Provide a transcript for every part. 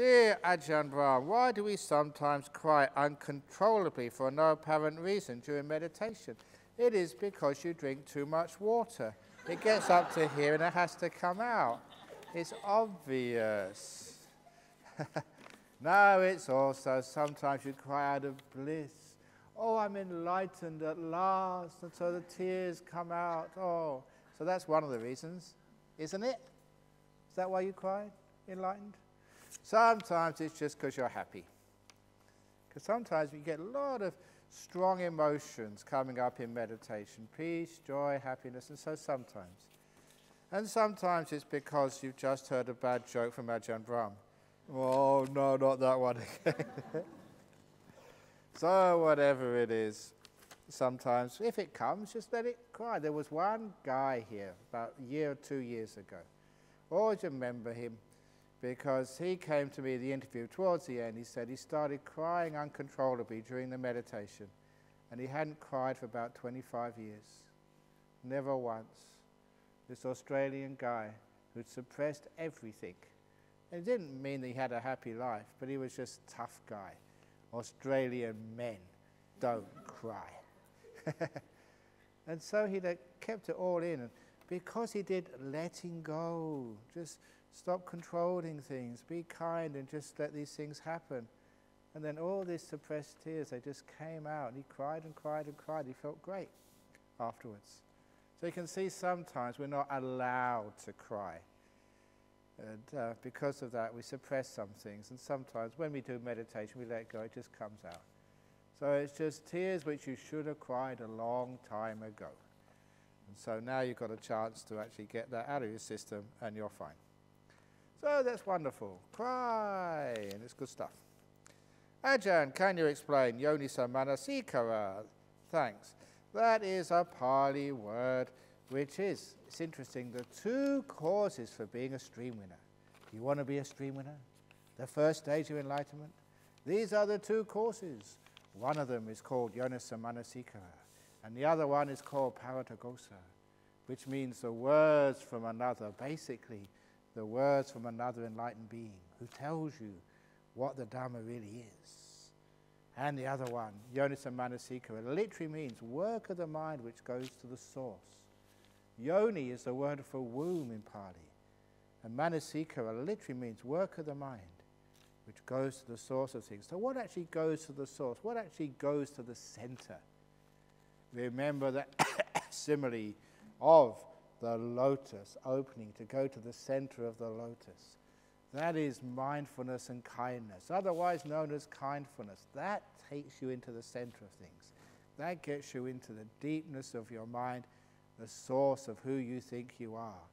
Dear Ajahn Brahm, why do we sometimes cry uncontrollably for no apparent reason during meditation? It is because you drink too much water. It gets up to here and it has to come out. It's obvious. No, it's also sometimes you cry out of bliss. Oh, I'm enlightened at last, and so the tears come out. Oh, so that's one of the reasons, isn't it? Is that why you cry, enlightened? Sometimes it's just because you're happy. Because sometimes you get a lot of strong emotions coming up in meditation. Peace, joy, happiness, and so sometimes. And sometimes it's because you've just heard a bad joke from Ajahn Brahm. Oh, no, not that one again. So whatever it is, sometimes, if it comes, just let it cry. There was one guy here about a year or 2 years ago. Always remember him because he came to me at the interview towards the end. He said he started crying uncontrollably during the meditation, and he hadn't cried for about 25 years. Never once. This Australian guy who'd suppressed everything. It didn't mean that he had a happy life, but he was just a tough guy. Australian men don't cry. And so he kept it all in. And because he did letting go, just stop controlling things, be kind and just let these things happen. And then all these suppressed tears, they just came out. And he cried and cried and cried. He felt great afterwards. So you can see sometimes we're not allowed to cry. And because of that, we suppress some things. And sometimes when we do meditation, we let go, it just comes out. So it's just tears which you should have cried a long time ago. And so now you've got a chance to actually get that out of your system, and you're fine. So that's wonderful. Cry, and it's good stuff. Ajahn, can you explain Yoniso Manasikara? Thanks. That is a Pali word, which is, it's interesting, the two causes for being a stream winner. You want to be a stream winner? The first stage of enlightenment? These are the two causes. One of them is called Yoniso Manasikara, and the other one is called Paratagosa, which means the words from another, basically the words from another enlightened being who tells you what the Dhamma really is. And the other one, Yoniso Manasikara, literally means work of the mind which goes to the source. Yoni is the word for womb in Pali. And Manasikara literally means work of the mind, which goes to the source of things. So what actually goes to the source? What actually goes to the center? Remember that simile of the lotus opening to go to the center of the lotus. That is mindfulness and kindness, otherwise known as kindfulness. That takes you into the center of things. That gets you into the deepness of your mind, the source of who you think you are.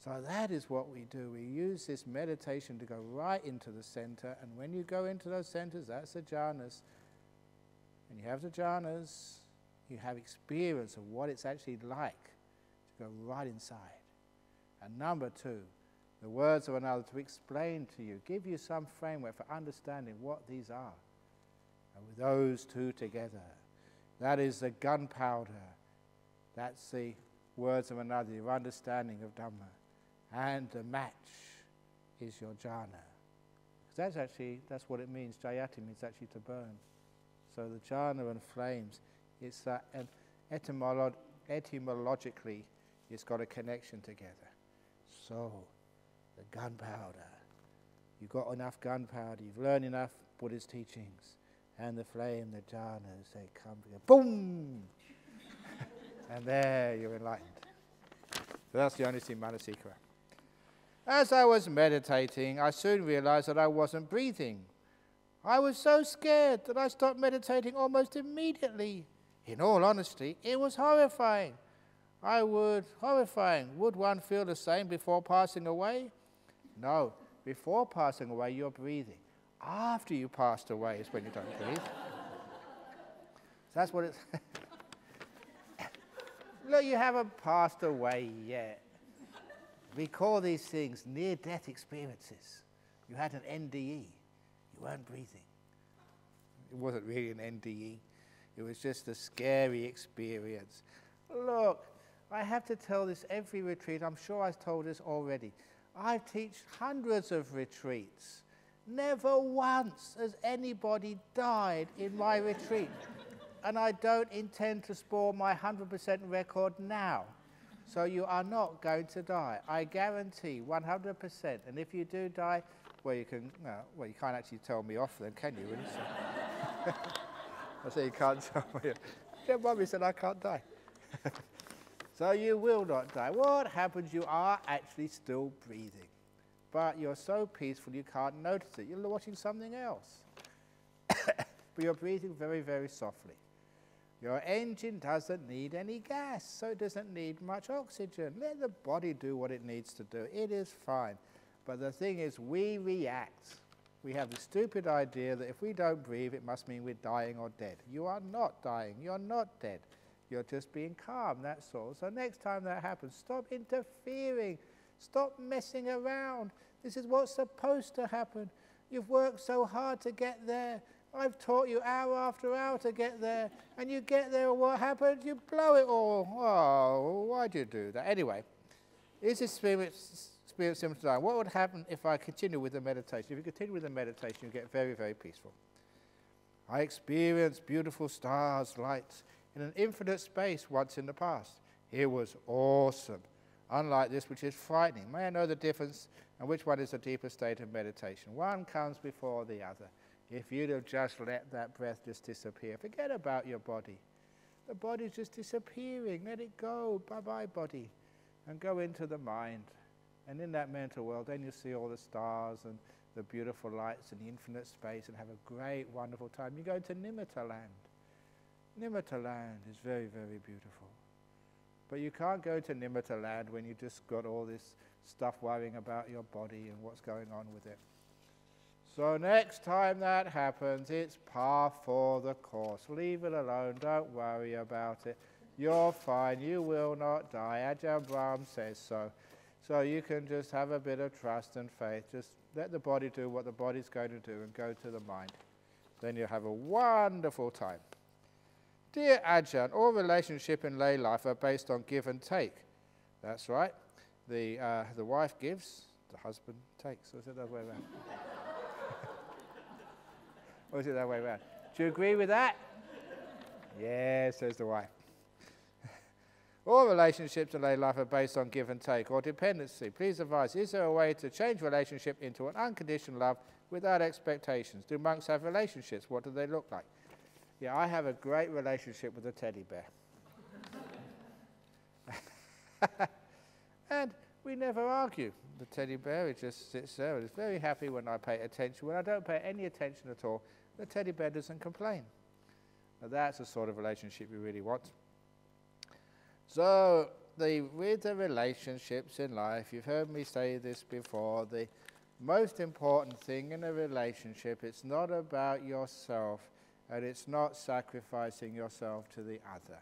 So that is what we do. We use this meditation to go right into the center, and when you go into those centers, that's the jhanas. And you have the jhanas, you have experience of what it's actually like to go right inside. And number two, the words of another to explain to you, give you some framework for understanding what these are. And with those two together, that is the gunpowder. That's the words of another, your understanding of Dhamma. And the match is your jhana. Because that's what it means. Jayati means actually to burn. So the jhana and flames, it's that, and etymologically, it's got a connection together. So, the gunpowder. You've got enough gunpowder, you've learned enough Buddhist teachings, and the flame, the jhanas, they come together. Boom! And there you're enlightened. So that's the only thing Manasikara. As I was meditating, I soon realized that I wasn't breathing. I was so scared that I stopped meditating almost immediately. In all honesty, it was horrifying. Horrifying. Would one feel the same before passing away? No. Before passing away, you're breathing. After you passed away is when you don't breathe. So that's what it's... Look, you haven't passed away yet. We call these things near-death experiences. You had an NDE. You weren't breathing. It wasn't really an NDE. It was just a scary experience. Look, I have to tell this every retreat. I'm sure I've told this already. I've taught hundreds of retreats. Never once has anybody died in my retreat. And I don't intend to spoil my 100% record now. So you are not going to die. I guarantee 100%. And if you do die, well, you can't actually tell me off then, can you? Really? So I say you can't tell me. Yeah, Mummy said I can't die. So you will not die. What happens? You are actually still breathing. But you're so peaceful you can't notice it. You're watching something else. But you're breathing very, very softly. Your engine doesn't need any gas, so it doesn't need much oxygen. Let the body do what it needs to do. It is fine. But the thing is, we react. We have the stupid idea that if we don't breathe, it must mean we're dying or dead. You are not dying. You're not dead. You're just being calm, that's all. So next time that happens, stop interfering. Stop messing around. This is what's supposed to happen. You've worked so hard to get there. I've taught you hour after hour to get there, and you get there, and what happens? You blow it all. Oh, why'd you do that? Anyway, is this experience similar to dying? What would happen if I continue with the meditation? If you continue with the meditation, you get very, very peaceful. I experienced beautiful stars, lights in an infinite space once in the past. It was awesome. Unlike this, which is frightening. May I know the difference and which one is the deeper state of meditation? One comes before the other. If you'd have just let that breath just disappear, forget about your body. The body's just disappearing. Let it go. Bye-bye, body. And go into the mind. And in that mental world, then you see all the stars and the beautiful lights and the infinite space and have a great, wonderful time. You go to Nimitta land. Nimitta land is very, very beautiful. But you can't go to Nimitta land when you just got all this stuff worrying about your body and what's going on with it. So next time that happens, it's par for the course. Leave it alone. Don't worry about it. You're fine. You will not die. Ajahn Brahm says so. So you can just have a bit of trust and faith. Just let the body do what the body's going to do and go to the mind. Then you'll have a wonderful time. Dear Ajahn, all relationships in lay life are based on give and take. That's right. The wife gives, the husband takes. Or is it the other way around? Or is it that way around? Do you agree with that? Yes, says the wife. All relationships in lay life are based on give and take or dependency. Please advise, is there a way to change relationship into an unconditional love without expectations? Do monks have relationships? What do they look like? Yeah, I have a great relationship with a teddy bear. And we never argue. The teddy bear, it just sits there and is very happy when I pay attention. When I don't pay any attention at all, the teddy bear doesn't complain. Now that's the sort of relationship we really want. So, with the relationships in life, you've heard me say this before, the most important thing in a relationship, it's not about yourself, and it's not sacrificing yourself to the other.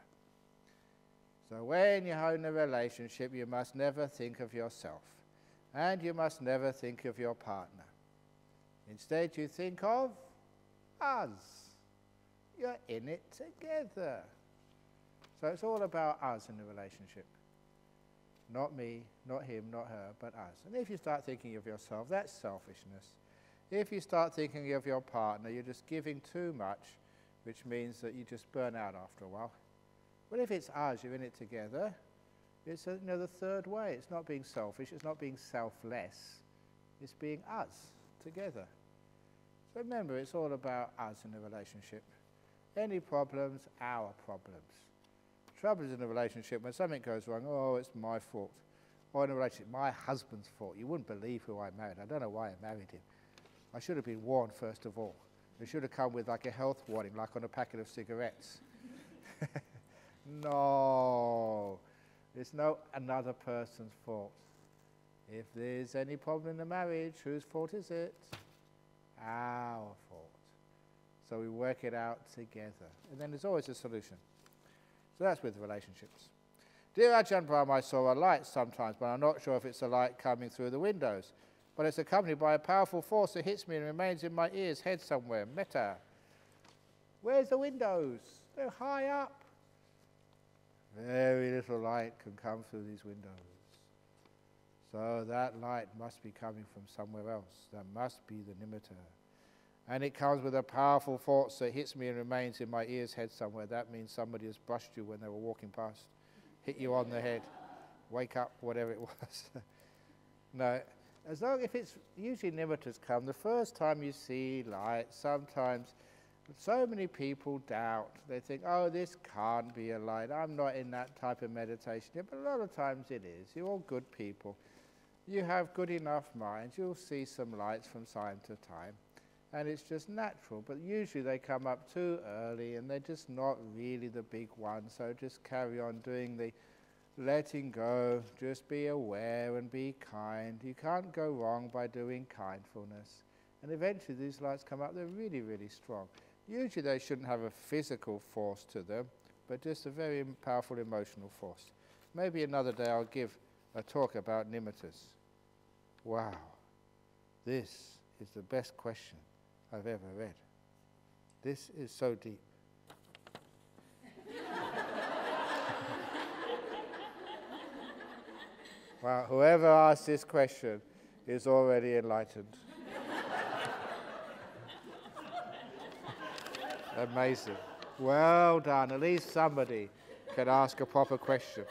So when you're in a relationship, you must never think of yourself. And you must never think of your partner. Instead, you think of us. You're in it together. So it's all about us in the relationship. Not me, not him, not her, but us. And if you start thinking of yourself, that's selfishness. If you start thinking of your partner, you're just giving too much, which means that you just burn out after a while. But if it's us, you're in it together, it's the third way. It's not being selfish, it's not being selfless, it's being us together. So remember, it's all about us in a relationship. Any problems, our problems. Trouble is in a relationship when something goes wrong, oh, it's my fault. Or in a relationship, my husband's fault. You wouldn't believe who I married. I don't know why I married him. I should have been warned first of all. It should have come with like a health warning, like on a packet of cigarettes. No, it's no another person's fault. If there's any problem in the marriage, whose fault is it? Our fault. So we work it out together. And then there's always a solution. So that's with relationships. Dear Ajahn Brahm, I saw a light sometimes, but I'm not sure if it's a light coming through the windows. But it's accompanied by a powerful force that hits me and remains in my ears, head somewhere. Metta. Where's the windows? They're high up. Very little light can come through these windows. So that light must be coming from somewhere else. That must be the nimitta. And it comes with a powerful force that hits me and remains in my ear's head somewhere. That means somebody has brushed you when they were walking past, hit you on the head, wake up, whatever it was. No, as long if it's usually nimittas come, the first time you see light, sometimes so many people doubt. They think, oh, this can't be a light. I'm not in that type of meditation yet. But a lot of times it is. You're all good people. You have good enough minds. You'll see some lights from time to time. And it's just natural. But usually they come up too early and they're just not really the big ones. So just carry on doing the letting go. Just be aware and be kind. You can't go wrong by doing kindfulness. And eventually these lights come up. They're really, really strong. Usually they shouldn't have a physical force to them, but just a very powerful emotional force. Maybe another day I'll give a talk about nimittas. Wow, this is the best question I've ever read. This is so deep. Wow, whoever asked this question is already enlightened. Amazing. Well done. At least somebody can ask a proper question.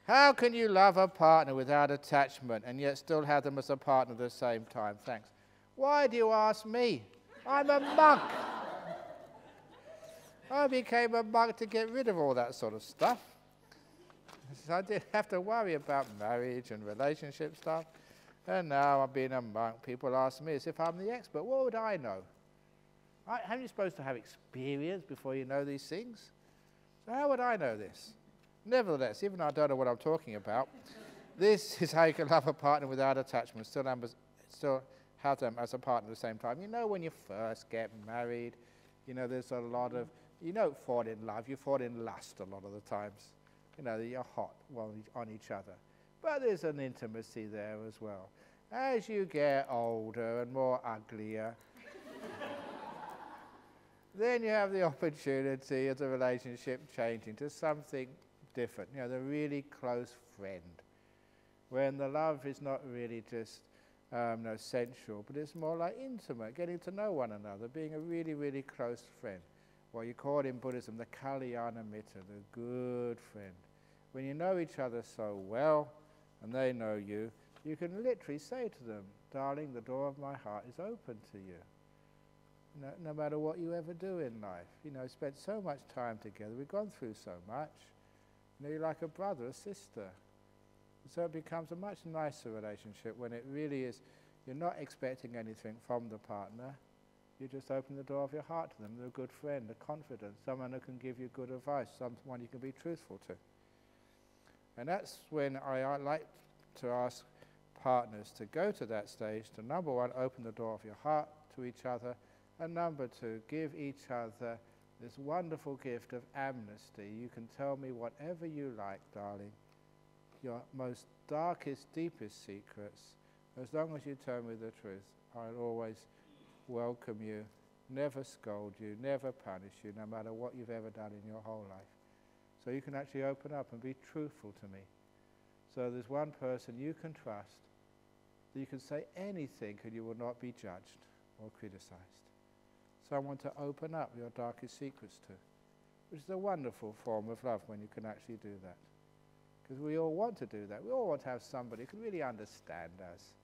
How can you love a partner without attachment and yet still have them as a partner at the same time? Thanks. Why do you ask me? I'm a monk. I became a monk to get rid of all that sort of stuff. So I didn't have to worry about marriage and relationship stuff. And now I'm being a monk. People ask me as if I'm the expert. What would I know? Aren't you supposed to have experience before you know these things? So how would I know this? Nevertheless, even though I don't know what I'm talking about, this is how you can love a partner without attachment, still have them as a partner at the same time. You know, when you first get married, you know, there's a lot of, you don't fall in love, you fall in lust a lot of the times. You know, you're hot on each other. But there's an intimacy there as well. As you get older and more uglier, then you have the opportunity of the relationship changing to something different, you know, the really close friend, when the love is not really just sensual, but it's more like intimate, getting to know one another, being a really, really close friend. Well, you call it in Buddhism the Kalyana Mitta, the good friend. When you know each other so well, and they know you, you can literally say to them, darling, the door of my heart is open to you. No matter what you ever do in life. You know, spent so much time together, we've gone through so much. You know, you're like a brother, a sister. And so it becomes a much nicer relationship when it really is, you're not expecting anything from the partner. You just open the door of your heart to them. They're a good friend, a confidant, someone who can give you good advice, someone you can be truthful to. And that's when I like to ask partners to go to that stage, to number one, open the door of your heart to each other, and number two, give each other this wonderful gift of amnesty. You can tell me whatever you like, darling, your most darkest, deepest secrets. As long as you tell me the truth, I'll always welcome you, never scold you, never punish you, no matter what you've ever done in your whole life. So you can actually open up and be truthful to me. So there's one person you can trust, that you can say anything and you will not be judged or criticized. Someone to open up your darkest secrets to, which is a wonderful form of love when you can actually do that. Because we all want to do that. We all want to have somebody who can really understand us.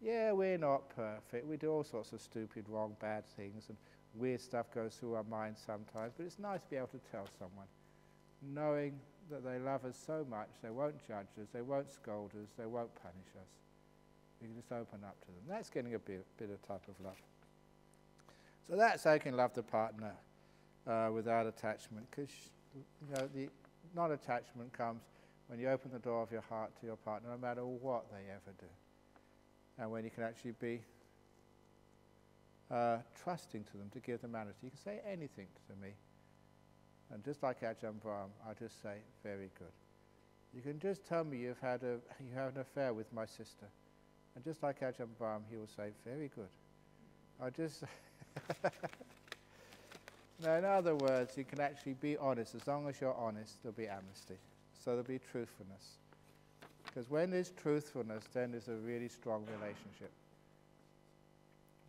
Yeah, we're not perfect. We do all sorts of stupid, wrong, bad things, and weird stuff goes through our minds sometimes, but it's nice to be able to tell someone, knowing that they love us so much, they won't judge us, they won't scold us, they won't punish us. You can just open up to them. That's getting a bit of type of love. So that's how you can love the partner without attachment, because you know, the non-attachment comes when you open the door of your heart to your partner, no matter what they ever do. And when you can actually be trusting to them, to give them honesty. You can say anything to me. And just like Ajahn Brahm, I'll just say, very good. You can just tell me you have an affair with my sister. And just like Ajahn Brahm, he will say, very good. I'll just... Now, in other words, you can actually be honest. As long as you're honest, there'll be amnesty. So there'll be truthfulness. Because when there's truthfulness, then there's a really strong relationship.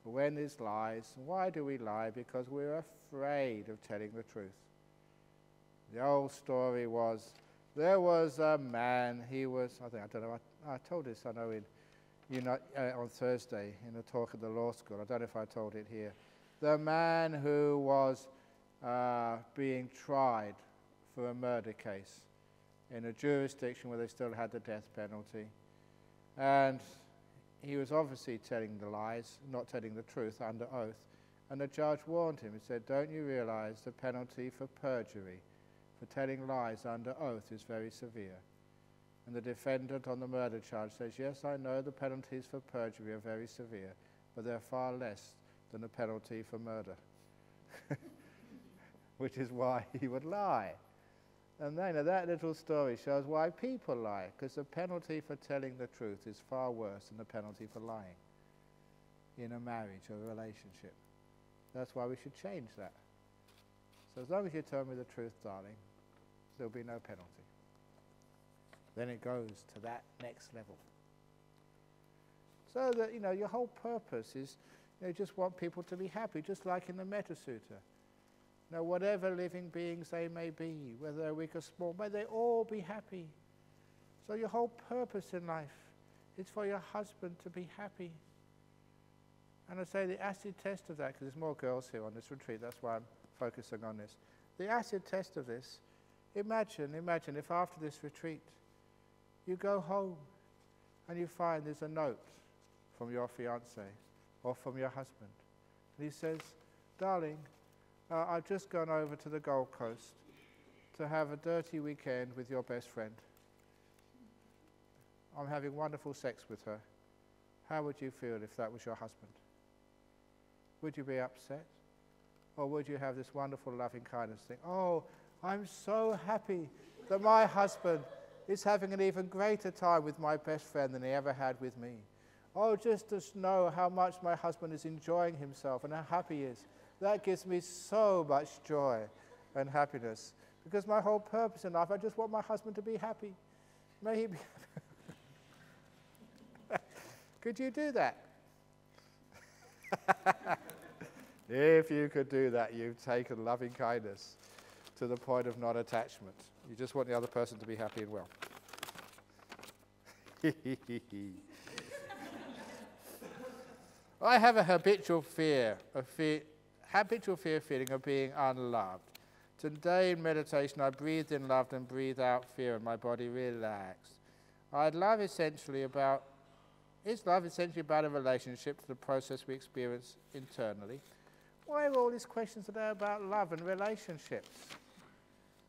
But when there's lies, why do we lie? Because we're afraid of telling the truth. The old story was, there was a man, he was, I told this, I know, on Thursday in a talk at the law school. I don't know if I told it here. The man who was being tried for a murder case in a jurisdiction where they still had the death penalty. And he was obviously telling the lies, not telling the truth under oath. And the judge warned him. He said, don't you realize the penalty for perjury, for telling lies under oath, is very severe? And the defendant on the murder charge says, yes, I know the penalties for perjury are very severe, but they're far less than the penalty for murder. Which is why he would lie. And then that little story shows why people lie, because the penalty for telling the truth is far worse than the penalty for lying in a marriage or a relationship. That's why we should change that. So as long as you tell me the truth, darling, there'll be no penalty. Then it goes to that next level. So that, your whole purpose is, just want people to be happy, just like in the Metta Sutta. Whatever living beings they may be, whether they're weak or small, may they all be happy. So your whole purpose in life is for your husband to be happy. And I say the acid test of that, because there's more girls here on this retreat, that's why I'm focusing on this. The acid test of this, imagine if after this retreat, you go home and you find there's a note from your fiancé or from your husband. And he says, darling, I've just gone over to the Gold Coast to have a dirty weekend with your best friend. I'm having wonderful sex with her. How would you feel if that was your husband? Would you be upset? Or would you have this wonderful loving kindness thing? Oh, I'm so happy that my husband is having an even greater time with my best friend than he ever had with me. Oh, just to know how much my husband is enjoying himself and how happy he is. That gives me so much joy and happiness. Because my whole purpose in life, I just want my husband to be happy. May he be happy. Could you do that? If you could do that, you've taken loving kindness to the point of non-attachment. You just want the other person to be happy and well. I have a habitual fear feeling of being unloved. Today in meditation, I breathed in love and breathed out fear, and my body relaxed. Is love essentially about a relationship to the process we experience internally? Why are all these questions today about love and relationships?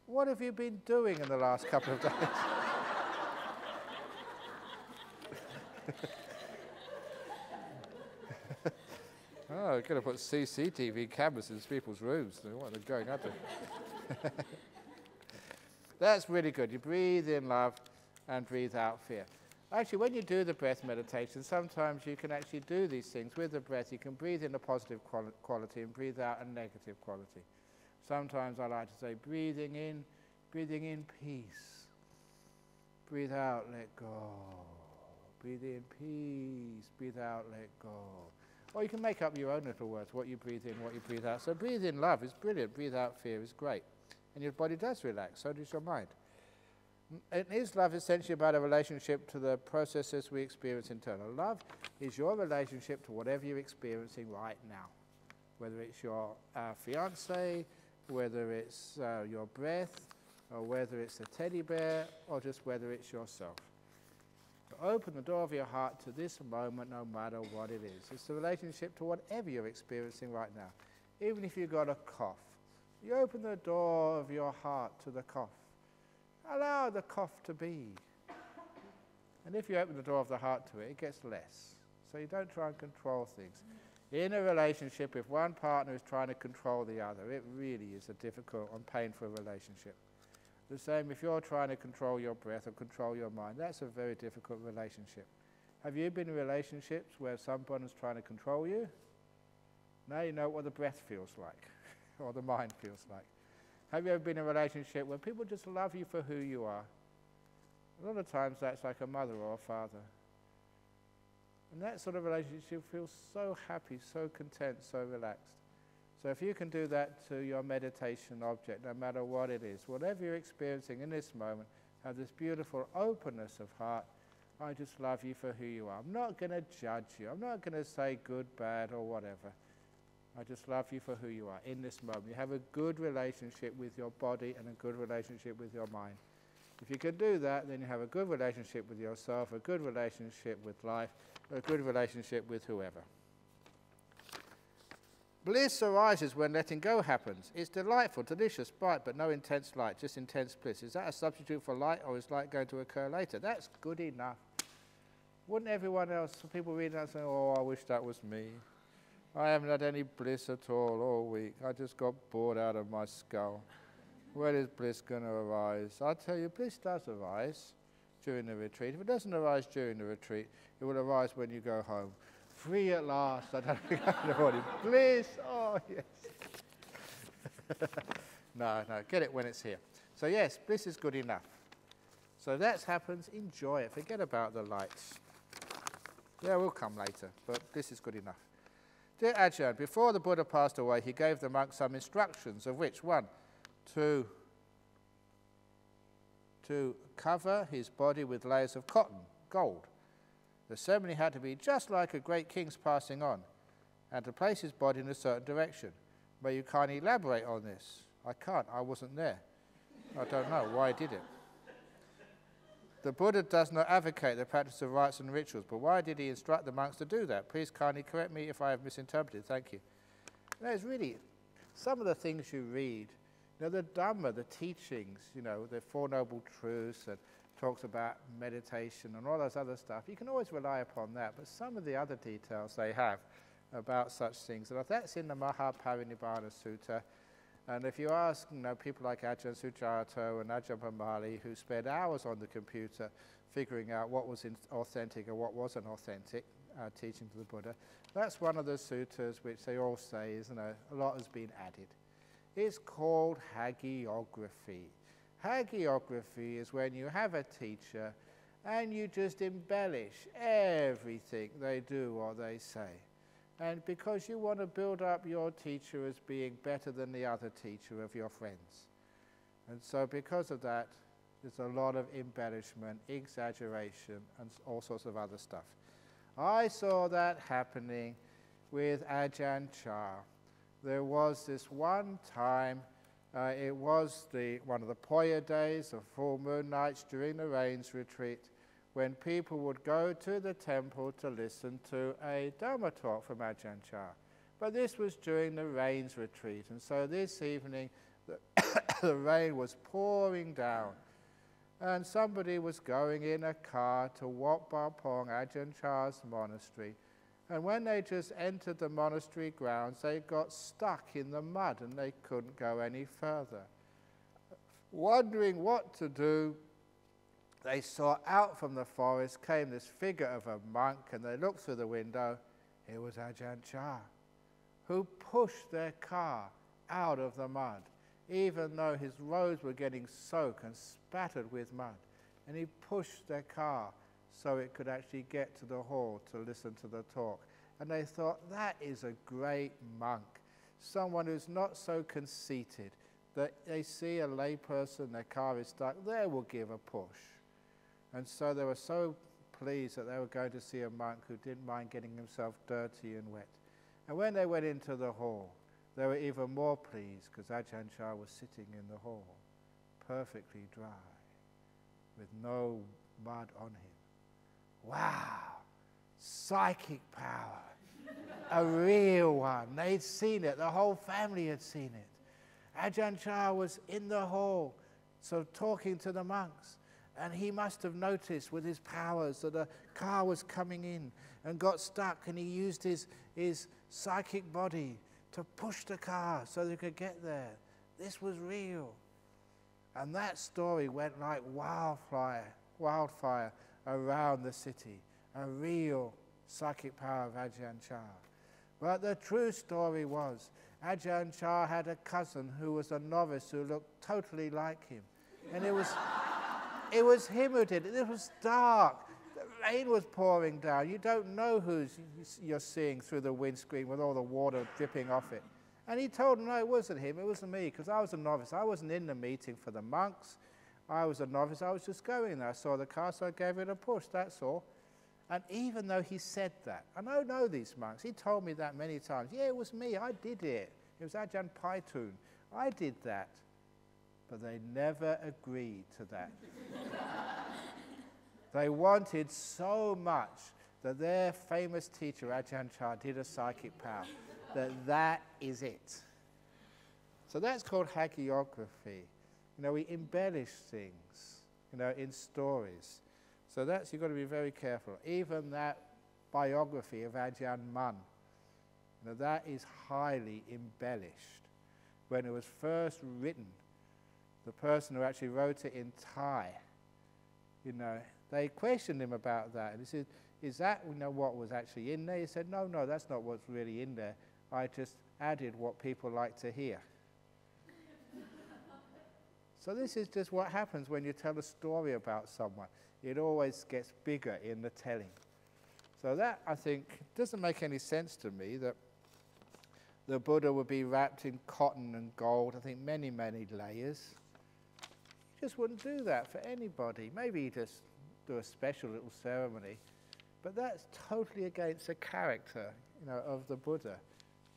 What have you been doing in the last couple of days? Oh, you've got to put CCTV cameras in people's rooms. What they're going up to. That's really good. You breathe in love and breathe out fear. Actually, when you do the breath meditation, sometimes you can actually do these things with the breath. You can breathe in a positive quality and breathe out a negative quality. Sometimes I like to say, breathing in peace. Breathe out, let go. Breathe in peace. Breathe out, let go. Or you can make up your own little words, what you breathe in, what you breathe out. So breathe in love is brilliant. Breathe out fear is great. And your body does relax, so does your mind. And is love essentially about a relationship to the processes we experience internal? Love is your relationship to whatever you're experiencing right now. Whether it's your fiancé, whether it's your breath, or whether it's a teddy bear, or just whether it's yourself. Open the door of your heart to this moment, no matter what it is. It's the relationship to whatever you're experiencing right now. Even if you've got a cough, you open the door of your heart to the cough. Allow the cough to be. And if you open the door of the heart to it, it gets less. So you don't try and control things. In a relationship, if one partner is trying to control the other, it really is a difficult and painful relationship. The same if you're trying to control your breath or control your mind, that's a very difficult relationship. Have you been in relationships where someone is trying to control you? Now you know what the breath feels like, or the mind feels like. Have you ever been in a relationship where people just love you for who you are? A lot of times that's like a mother or a father. And that sort of relationship feels so happy, so content, so relaxed. So if you can do that to your meditation object, no matter what it is, whatever you're experiencing in this moment, have this beautiful openness of heart. I just love you for who you are. I'm not going to judge you. I'm not going to say good, bad, or whatever. I just love you for who you are in this moment. You have a good relationship with your body and a good relationship with your mind. If you can do that, then you have a good relationship with yourself, a good relationship with life, a good relationship with whoever. Bliss arises when letting go happens. It's delightful, delicious, bright, but no intense light, just intense bliss. Is that a substitute for light, or is light going to occur later? That's good enough. Wouldn't everyone else, people reading that saying, oh, I wish that was me. I haven't had any bliss at all week. I just got bored out of my skull. When is bliss going to arise? I tell you, bliss does arise during the retreat. If it doesn't arise during the retreat, it will arise when you go home. Free at last. I don't think I know what it is. Bliss. Oh, yes. No, get it when it's here. So, yes, bliss is good enough. So that happens. Enjoy it. Forget about the lights. Yeah, we'll come later, but bliss is good enough. Dear Ajahn, before the Buddha passed away, he gave the monks some instructions, of which one, to cover his body with layers of cotton, gold. The ceremony had to be just like a great king's passing on, and to place his body in a certain direction. May you kindly elaborate on this? I can't, I wasn't there. I don't know why he did it. The Buddha does not advocate the practice of rites and rituals, but why did he instruct the monks to do that? Please kindly correct me if I have misinterpreted. Thank you. There's really some of the things you read, the Dhamma, the teachings, the Four Noble Truths, and talks about meditation and all those other stuff. You can always rely upon that, but some of the other details they have about such things, and that's in the Mahaparinibbana Sutta. And if you ask people like Ajahn Sujato and Ajahn Brahmali, who spent hours on the computer figuring out what was authentic and what wasn't authentic teaching to the Buddha, that's one of the suttas which they all say is, a lot has been added. It's called hagiography. Hagiography is when you have a teacher and you just embellish everything they do or they say. And because you want to build up your teacher as being better than the other teacher of your friends. And so because of that, there's a lot of embellishment, exaggeration, and all sorts of other stuff. I saw that happening with Ajahn Chah. There was this one time, it was one of the Poya days, of full moon nights during the rains retreat, when people would go to the temple to listen to a Dhamma talk from Ajahn Chah. But this was during the rains retreat, and so this evening the rain was pouring down, and somebody was going in a car to Wat Pah Pong, Ajahn Chah's monastery, and when they just entered the monastery grounds, they got stuck in the mud and they couldn't go any further. Wondering what to do, they saw out from the forest came this figure of a monk, and they looked through the window. It was Ajahn Chah, who pushed their car out of the mud, even though his roads were getting soaked and spattered with mud. And he pushed their car so it could actually get to the hall to listen to the talk. And they thought, that is a great monk, someone who's not so conceited that they see a layperson, their car is stuck, they will give a push. And so they were so pleased that they were going to see a monk who didn't mind getting himself dirty and wet. And when they went into the hall, they were even more pleased because Ajahn Chah was sitting in the hall, perfectly dry, with no mud on him. Wow, psychic power, a real one. They'd seen it, the whole family had seen it. Ajahn Chah was in the hall, so talking to the monks. And he must have noticed with his powers that a car was coming in and got stuck, and he used his psychic body to push the car so they could get there. This was real. And that story went like wildfire around the city, a real psychic power of Ajahn Chah. But the true story was Ajahn Chah had a cousin who was a novice who looked totally like him. And It was him who did it. It was dark. The rain was pouring down. You don't know who you're seeing through the windscreen with all the water dripping off it. And he told him, no, it wasn't him, it wasn't me, because I was a novice. I wasn't in the meeting for the monks. I was a novice. I was just going there. I saw the car, so I gave it a push, that's all. And even though he said that, and I know these monks, he told me that many times. Yeah, it was me, I did it. It was Ajahn Paitun. I did that. But they never agreed to that. They wanted so much that their famous teacher, Ajahn Chah, did a psychic power, that is it. So that's called hagiography. You know, we embellish things, you know, in stories. So that's, you've got to be very careful. Even that biography of Ajahn Mun, you know, that is highly embellished. When it was first written, the person who actually wrote it in Thai, you know, they questioned him about that. And he said, is that, you know, what was actually in there? He said, no, no, that's not what's really in there. I just added what people like to hear. So this is just what happens when you tell a story about someone. It always gets bigger in the telling. So that, I think, doesn't make any sense to me, that the Buddha would be wrapped in cotton and gold, I think many, many layers. You just wouldn't do that for anybody. Maybe you just do a special little ceremony. But that's totally against the character, you know, of the Buddha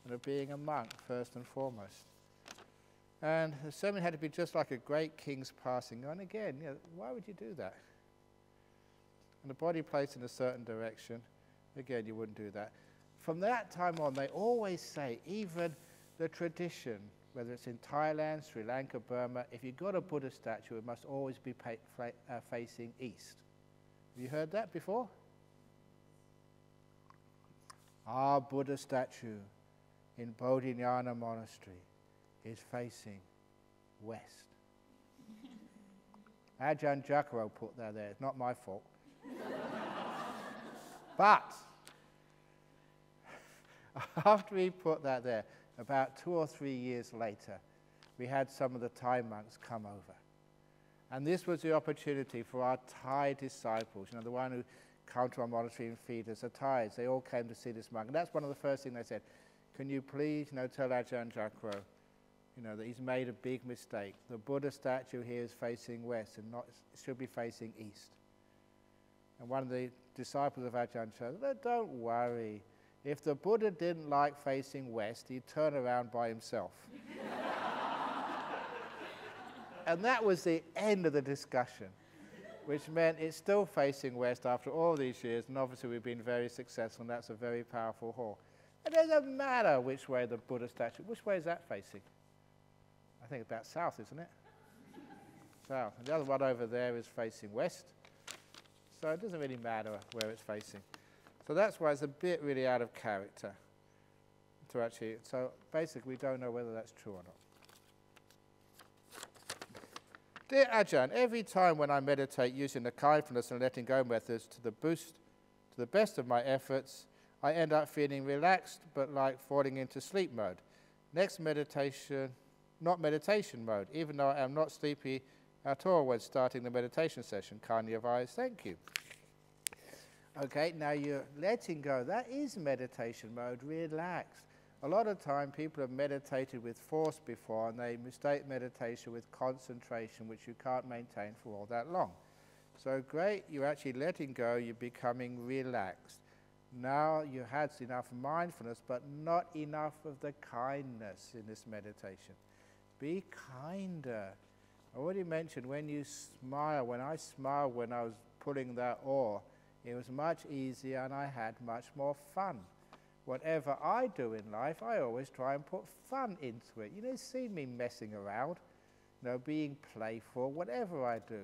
and of being a monk, first and foremost. And the ceremony had to be just like a great king's passing on. Again, you know, why would you do that? And the body placed in a certain direction, again, you wouldn't do that. From that time on, they always say, even the tradition, whether it's in Thailand, Sri Lanka, Burma, if you've got a Buddha statue, it must always be facing east. Have you heard that before? Our Buddha statue in Bodhinyana Monastery is facing west. Ajahn Jakaro put that there. It's not my fault. But after he put that there, about 2 or 3 years later, we had some of the Thai monks come over. And this was the opportunity for our Thai disciples, you know, the one who come to our monastery and feed us, the Thais, they all came to see this monk. And that's one of the first things they said, can you please, you know, tell Ajahn Jakaro, you know, that he's made a big mistake. The Buddha statue here is facing west and not, it should be facing east. And one of the disciples of Ajahn Chah said, don't worry. If the Buddha didn't like facing west, he'd turn around by himself. And that was the end of the discussion, which meant it's still facing west after all these years, and obviously we've been very successful, and that's a very powerful hall. It doesn't matter which way the Buddha statue, which way is that facing? I think about south, isn't it? South. And the other one over there is facing west. So it doesn't really matter where it's facing. So that's why it's a bit really out of character to actually, so basically we don't know whether that's true or not. Dear Ajahn, every time when I meditate using the kindness and letting go methods to the best of my efforts, I end up feeling relaxed but like falling into sleep mode. Next meditation, not meditation mode, even though I am not sleepy at all when starting the meditation session. Kindly advise, thank you. Okay, now you're letting go. That is meditation mode, relaxed. A lot of time people have meditated with force before and they mistake meditation with concentration, which you can't maintain for all that long. So great, you're actually letting go, you're becoming relaxed. Now you had enough mindfulness, but not enough of the kindness in this meditation. Be kinder. I already mentioned when you smile, when I smiled when I was pulling that oar, it was much easier and I had much more fun. Whatever I do in life, I always try and put fun into it. You know, see me messing around, you know, being playful, whatever I do.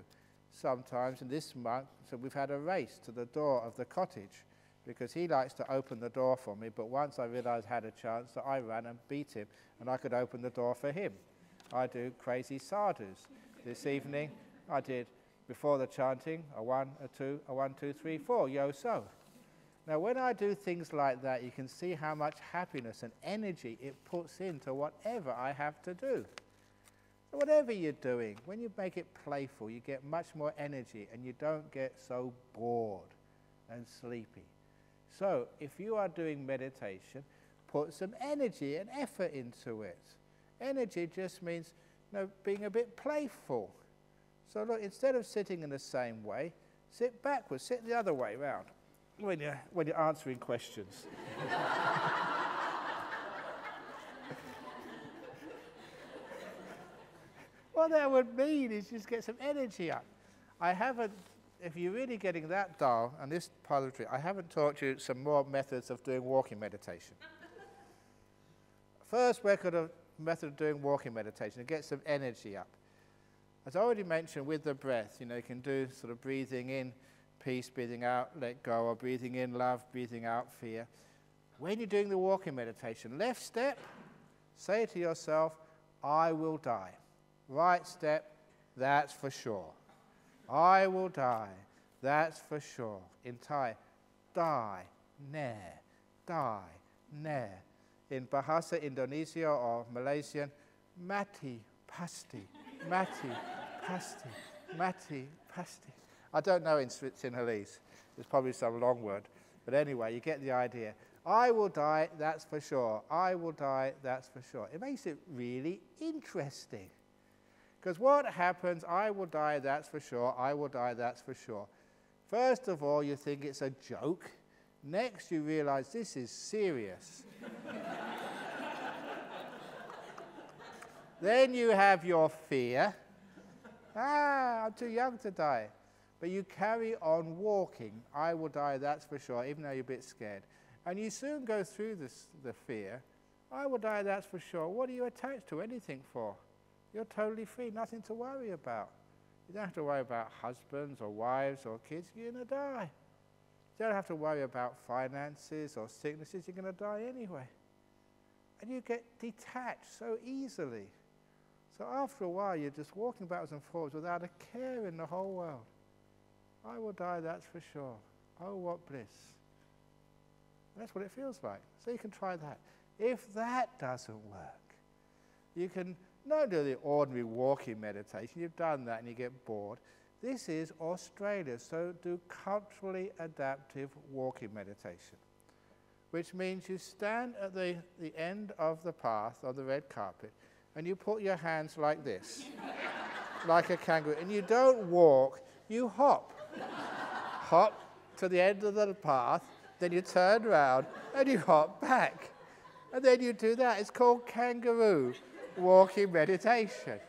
Sometimes in this month, so we've had a race to the door of the cottage because he likes to open the door for me, but once I realized I had a chance, that I ran and beat him and I could open the door for him. I do crazy sadhus. This evening, I did, before the chanting, a 1, a 2, a 1, 2, 3, 4, yo-so. Now, when I do things like that, you can see how much happiness and energy it puts into whatever I have to do. Whatever you're doing, when you make it playful, you get much more energy and you don't get so bored and sleepy. So if you are doing meditation, put some energy and effort into it. Energy just means, you know, being a bit playful. So look, instead of sitting in the same way, sit backwards, sit the other way round when you're answering questions. What that would mean is just get some energy up. If you're really getting that dull, and this part of the trick, I haven't taught you some more methods of doing walking meditation. First method of doing walking meditation, to get some energy up. As I already mentioned with the breath, you know, you can do sort of breathing in peace, breathing out let go, or breathing in love, breathing out fear. When you're doing the walking meditation, left step, say to yourself, I will die. Right step, that's for sure. I will die, that's for sure. In Thai, die, nair, die, nair. In Bahasa Indonesia or Malaysian, mati, pasti, mati, pasti, mati, pasti. I don't know in Sinhalese, there's probably some long word, but anyway, you get the idea. I will die, that's for sure. I will die, that's for sure. It makes it really interesting. Because what happens, I will die, that's for sure, I will die, that's for sure. First of all, you think it's a joke. Next, you realize this is serious. Then you have your fear. I'm too young to die. But you carry on walking. I will die, that's for sure, even though you're a bit scared. And you soon go through the fear. I will die, that's for sure. What are you attached to anything for? You're totally free, nothing to worry about. You don't have to worry about husbands or wives or kids. You're going to die. You don't have to worry about finances or sicknesses. You're going to die anyway. And you get detached so easily. So after a while, you're just walking backwards and forwards without a care in the whole world. I will die, that's for sure. Oh, what bliss. That's what it feels like. So you can try that. If that doesn't work, you can not do the ordinary walking meditation. You've done that and you get bored. This is Australia, so do culturally adaptive walking meditation, which means you stand at the end of the path on the red carpet and you put your hands like this, like a kangaroo, and you don't walk, you hop. Hop to the end of the path, then you turn around and you hop back. And then you do that. It's called kangaroo walking meditation.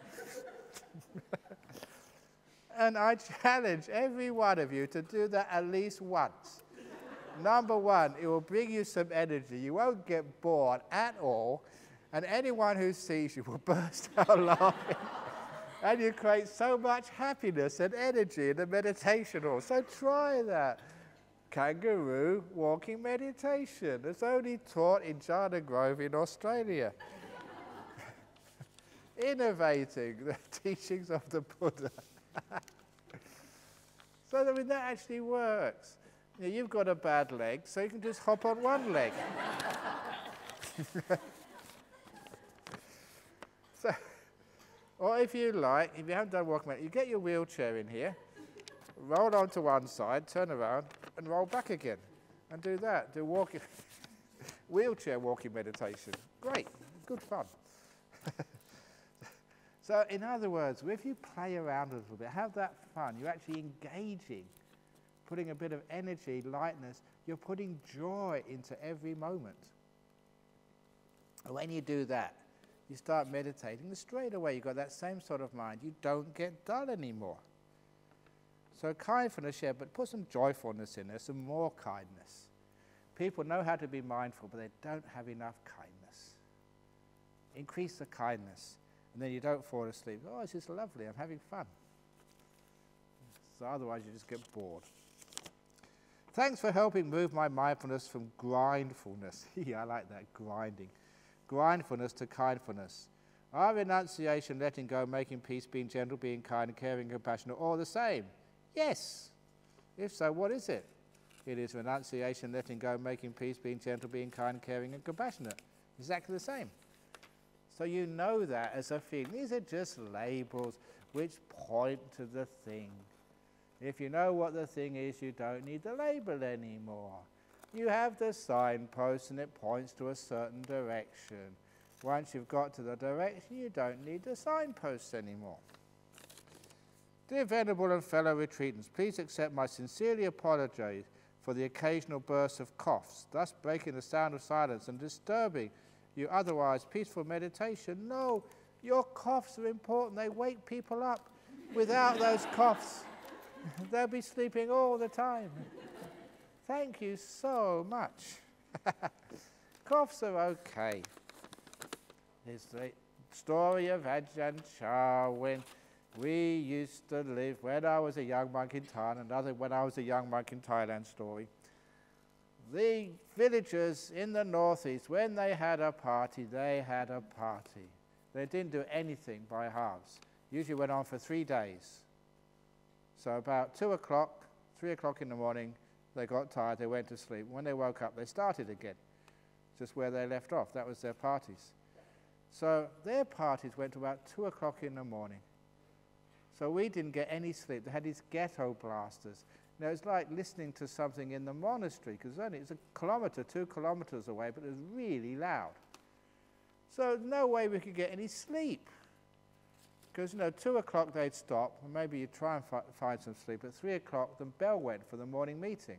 And I challenge every one of you to do that at least once. Number one, it will bring you some energy. You won't get bored at all. And anyone who sees you will burst out laughing. And you create so much happiness and energy in the meditation hall. So try that. Kangaroo walking meditation. It's only taught in Jhana Grove in Australia. Innovating the teachings of the Buddha. So I mean, that actually works. You know, you've got a bad leg, so you can just hop on one leg. So, or if you like, if you haven't done walking meditation, you get your wheelchair in here, roll onto one side, turn around, and roll back again. And do that. Do walking, wheelchair walking meditation. Great. Good fun. So in other words, if you play around a little bit, have that fun, you're actually engaging, putting a bit of energy, lightness, you're putting joy into every moment. And when you do that, you start meditating, and straight away you've got that same sort of mind. You don't get dull anymore. So kindness, yeah, but put some joyfulness in there, some more kindness. People know how to be mindful, but they don't have enough kindness. Increase the kindness. And then you don't fall asleep. Oh, this is lovely, I'm having fun. So otherwise you just get bored. Thanks for helping move my mindfulness from grindfulness. Yeah, I like that, grinding. Grindfulness to kindfulness. Are renunciation, letting go, making peace, being gentle, being kind, caring, and compassionate all the same? Yes. If so, what is it? It is renunciation, letting go, making peace, being gentle, being kind, caring, and compassionate. Exactly the same. So you know that as a feeling. These are just labels which point to the thing. If you know what the thing is, you don't need the label anymore. You have the signpost and it points to a certain direction. Once you've got to the direction, you don't need the signposts anymore. Dear Venerable and fellow retreatants, please accept my sincerely apologies for the occasional bursts of coughs, thus breaking the sound of silence and disturbing your otherwise peaceful meditation. No, your coughs are important. They wake people up. Without those coughs, they'll be sleeping all the time. Thank you so much. Coughs are okay. It's the story of Ajahn Chah when we used to live, when I was a young monk in Thailand, another when I was a young monk in Thailand story. The villagers in the northeast, when they had a party, they had a party. They didn't do anything by halves. Usually went on for 3 days. So about 2 o'clock, 3 o'clock in the morning, they got tired, they went to sleep. When they woke up, they started again, just where they left off. That was their parties. So their parties went to about 2 o'clock in the morning. So we didn't get any sleep. They had these ghetto blasters. Now, it's like listening to something in the monastery, because it's a kilometer, 2 kilometers away, but it was really loud. So no way we could get any sleep. Because, 2 o'clock they'd stop, and maybe you'd try and find some sleep. At 3 o'clock, the bell went for the morning meeting.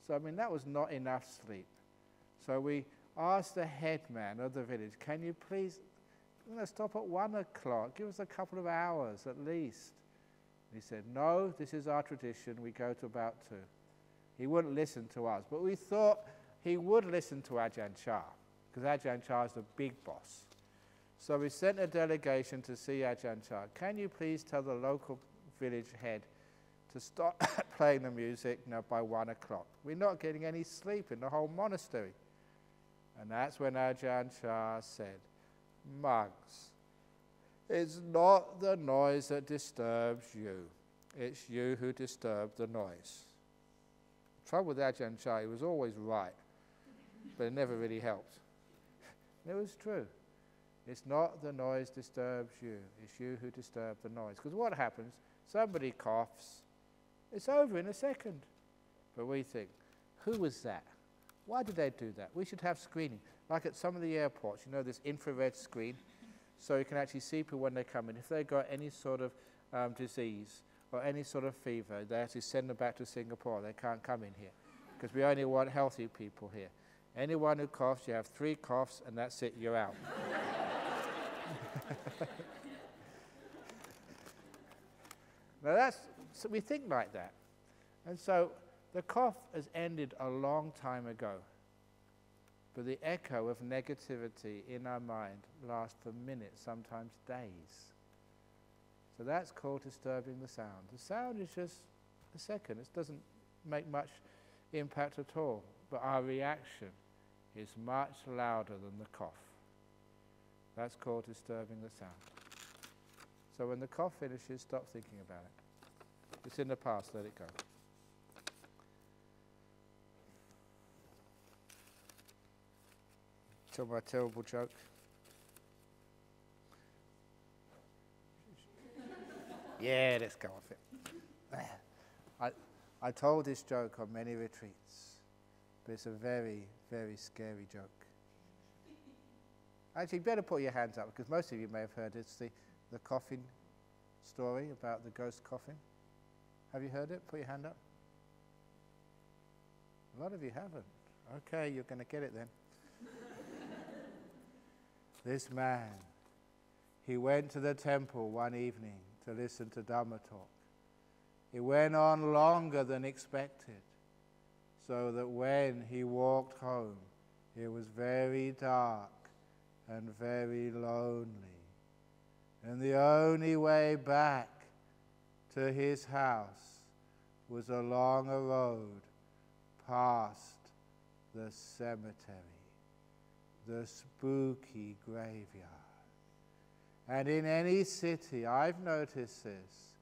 So, that was not enough sleep. So we asked the headman of the village, can you please stop at 1 o'clock? Give us a couple of hours at least. He said, no, this is our tradition. We go to about 2. He wouldn't listen to us. But we thought he would listen to Ajahn Chah, because Ajahn Chah is the big boss. So we sent a delegation to see Ajahn Chah. Can you please tell the local village head to stop playing the music by 1 o'clock? We're not getting any sleep in the whole monastery. And that's when Ajahn Chah said, monks, it's not the noise that disturbs you. It's you who disturb the noise. The trouble with Ajahn Chah, he was always right, but it never really helped. It was true. It's not the noise disturbs you. It's you who disturb the noise. Because what happens? Somebody coughs. It's over in a second. But we think, who was that? Why did they do that? We should have screening. Like at some of the airports, this infrared screen, so you can actually see people when they come in. If they've got any sort of disease or any sort of fever, they actually send them back to Singapore. They can't come in here because we only want healthy people here. Anyone who coughs, you have 3 coughs, and that's it, you're out. Now so we think like that. And so the cough has ended a long time ago. But the echo of negativity in our mind lasts for minutes, sometimes days. So that's called disturbing the sound. The sound is just a second. It doesn't make much impact at all. But our reaction is much louder than the cough. That's called disturbing the sound. So when the cough finishes, stop thinking about it. It's in the past, let it go. Tell my terrible joke. Yeah, let's go off it. I told this joke on many retreats, but it's a very, very scary joke. Actually, you better put your hands up, because most of you may have heard it's the coffin story about the ghost coffin. Have you heard it? Put your hand up. A lot of you haven't. Okay, you're going to get it then. This man, he went to the temple one evening to listen to Dhamma talk. It went on longer than expected, so that when he walked home, it was very dark and very lonely. And the only way back to his house was along a road past the cemetery, the spooky graveyard. And in any city, I've noticed this,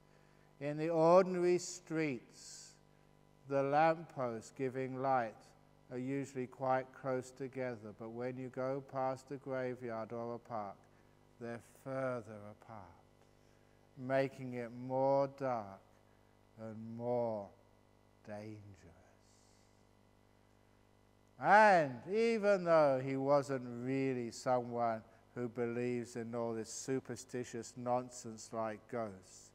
in the ordinary streets, the lampposts giving light are usually quite close together, but when you go past a graveyard or a park, they're further apart, making it more dark and more dangerous. And even though he wasn't really someone who believes in all this superstitious nonsense like ghosts,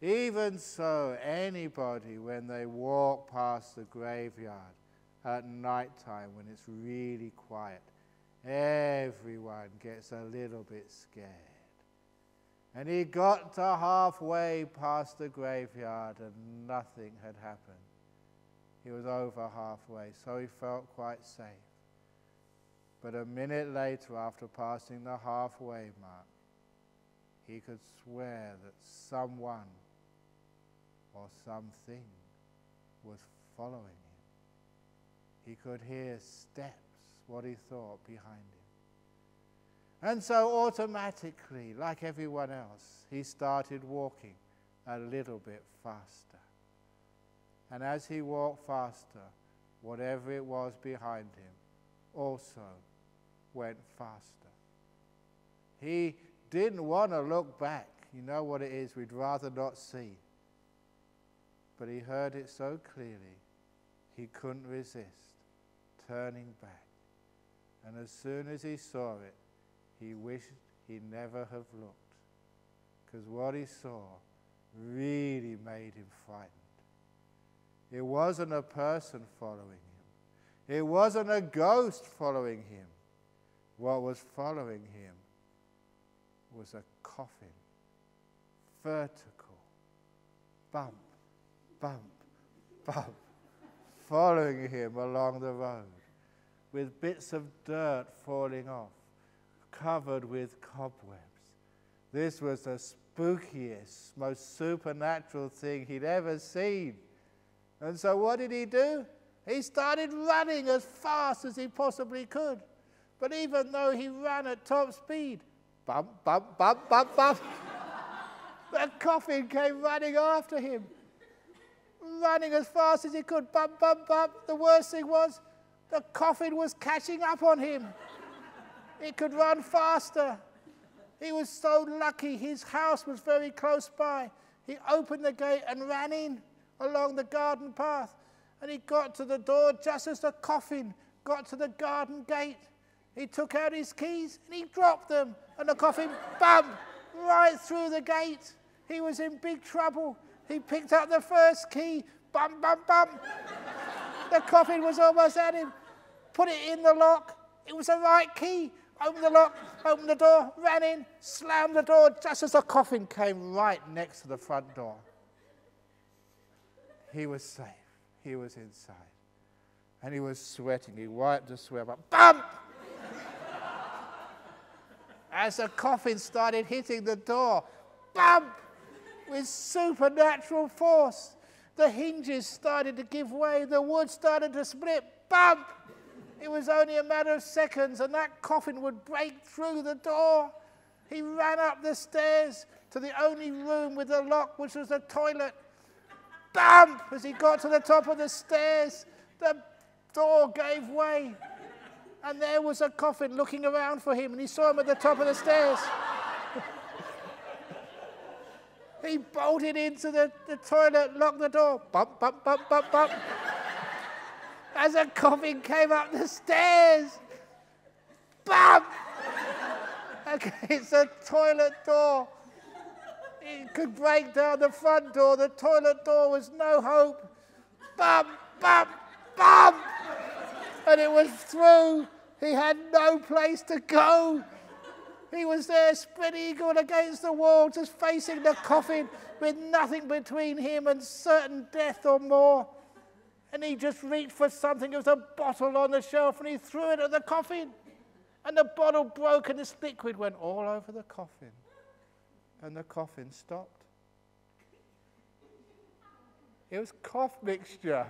even so, anybody, when they walk past the graveyard at night time when it's really quiet, everyone gets a little bit scared. And he got to halfway past the graveyard and nothing had happened. He was over halfway, so he felt quite safe. But a minute later, after passing the halfway mark, he could swear that someone or something was following him. He could hear steps, what he thought, behind him. And so automatically, like everyone else, he started walking a little bit faster. And as he walked faster, whatever it was behind him also went faster. He didn't want to look back. You know what it is we'd rather not see. But he heard it so clearly, he couldn't resist turning back. And as soon as he saw it, he wished he never have looked, because what he saw really made him frightened. It wasn't a person following him. It wasn't a ghost following him. What was following him was a coffin, vertical, bump, bump, bump, following him along the road, with bits of dirt falling off, covered with cobwebs. This was the spookiest, most supernatural thing he'd ever seen. And so what did he do? He started running as fast as he possibly could. But even though he ran at top speed, bump, bump, bump, bump, bump, the coffin came running after him, running as fast as he could, bump, bump, bump. The worst thing was, the coffin was catching up on him. It could run faster. He was so lucky his house was very close by. He opened the gate and ran in along the garden path. And he got to the door just as the coffin got to the garden gate. He took out his keys and he dropped them. And the coffin bumped right through the gate. He was in big trouble. He picked up the first key. Bump, bump, bump. The coffin was almost at him. Put it in the lock. It was the right key. Opened the lock, opened the door, ran in, slammed the door just as the coffin came right next to the front door. He was safe. He was inside. And he was sweating. He wiped the sweat, but bump! As the coffin started hitting the door, bump! With supernatural force. The hinges started to give way. The wood started to split. Bump! It was only a matter of seconds, and that coffin would break through the door. He ran up the stairs to the only room with a lock, which was the toilet. Bump! As he got to the top of the stairs, the door gave way. And there was a coffin looking around for him, and he saw him at the top of the stairs. He bolted into the toilet, locked the door. Bump, bump, bump, bump, bump. As a coffin came up the stairs. Bump! Against the toilet door. It could break down the front door. The toilet door was no hope. Bump, bump, bump! And it was through. He had no place to go. He was there spread-eagled against the wall, just facing the coffin with nothing between him and certain death or more. And he just reached for something. There was a bottle on the shelf, and he threw it at the coffin. And the bottle broke, and this liquid went all over the coffin. And the coffin stopped. It was cough mixture.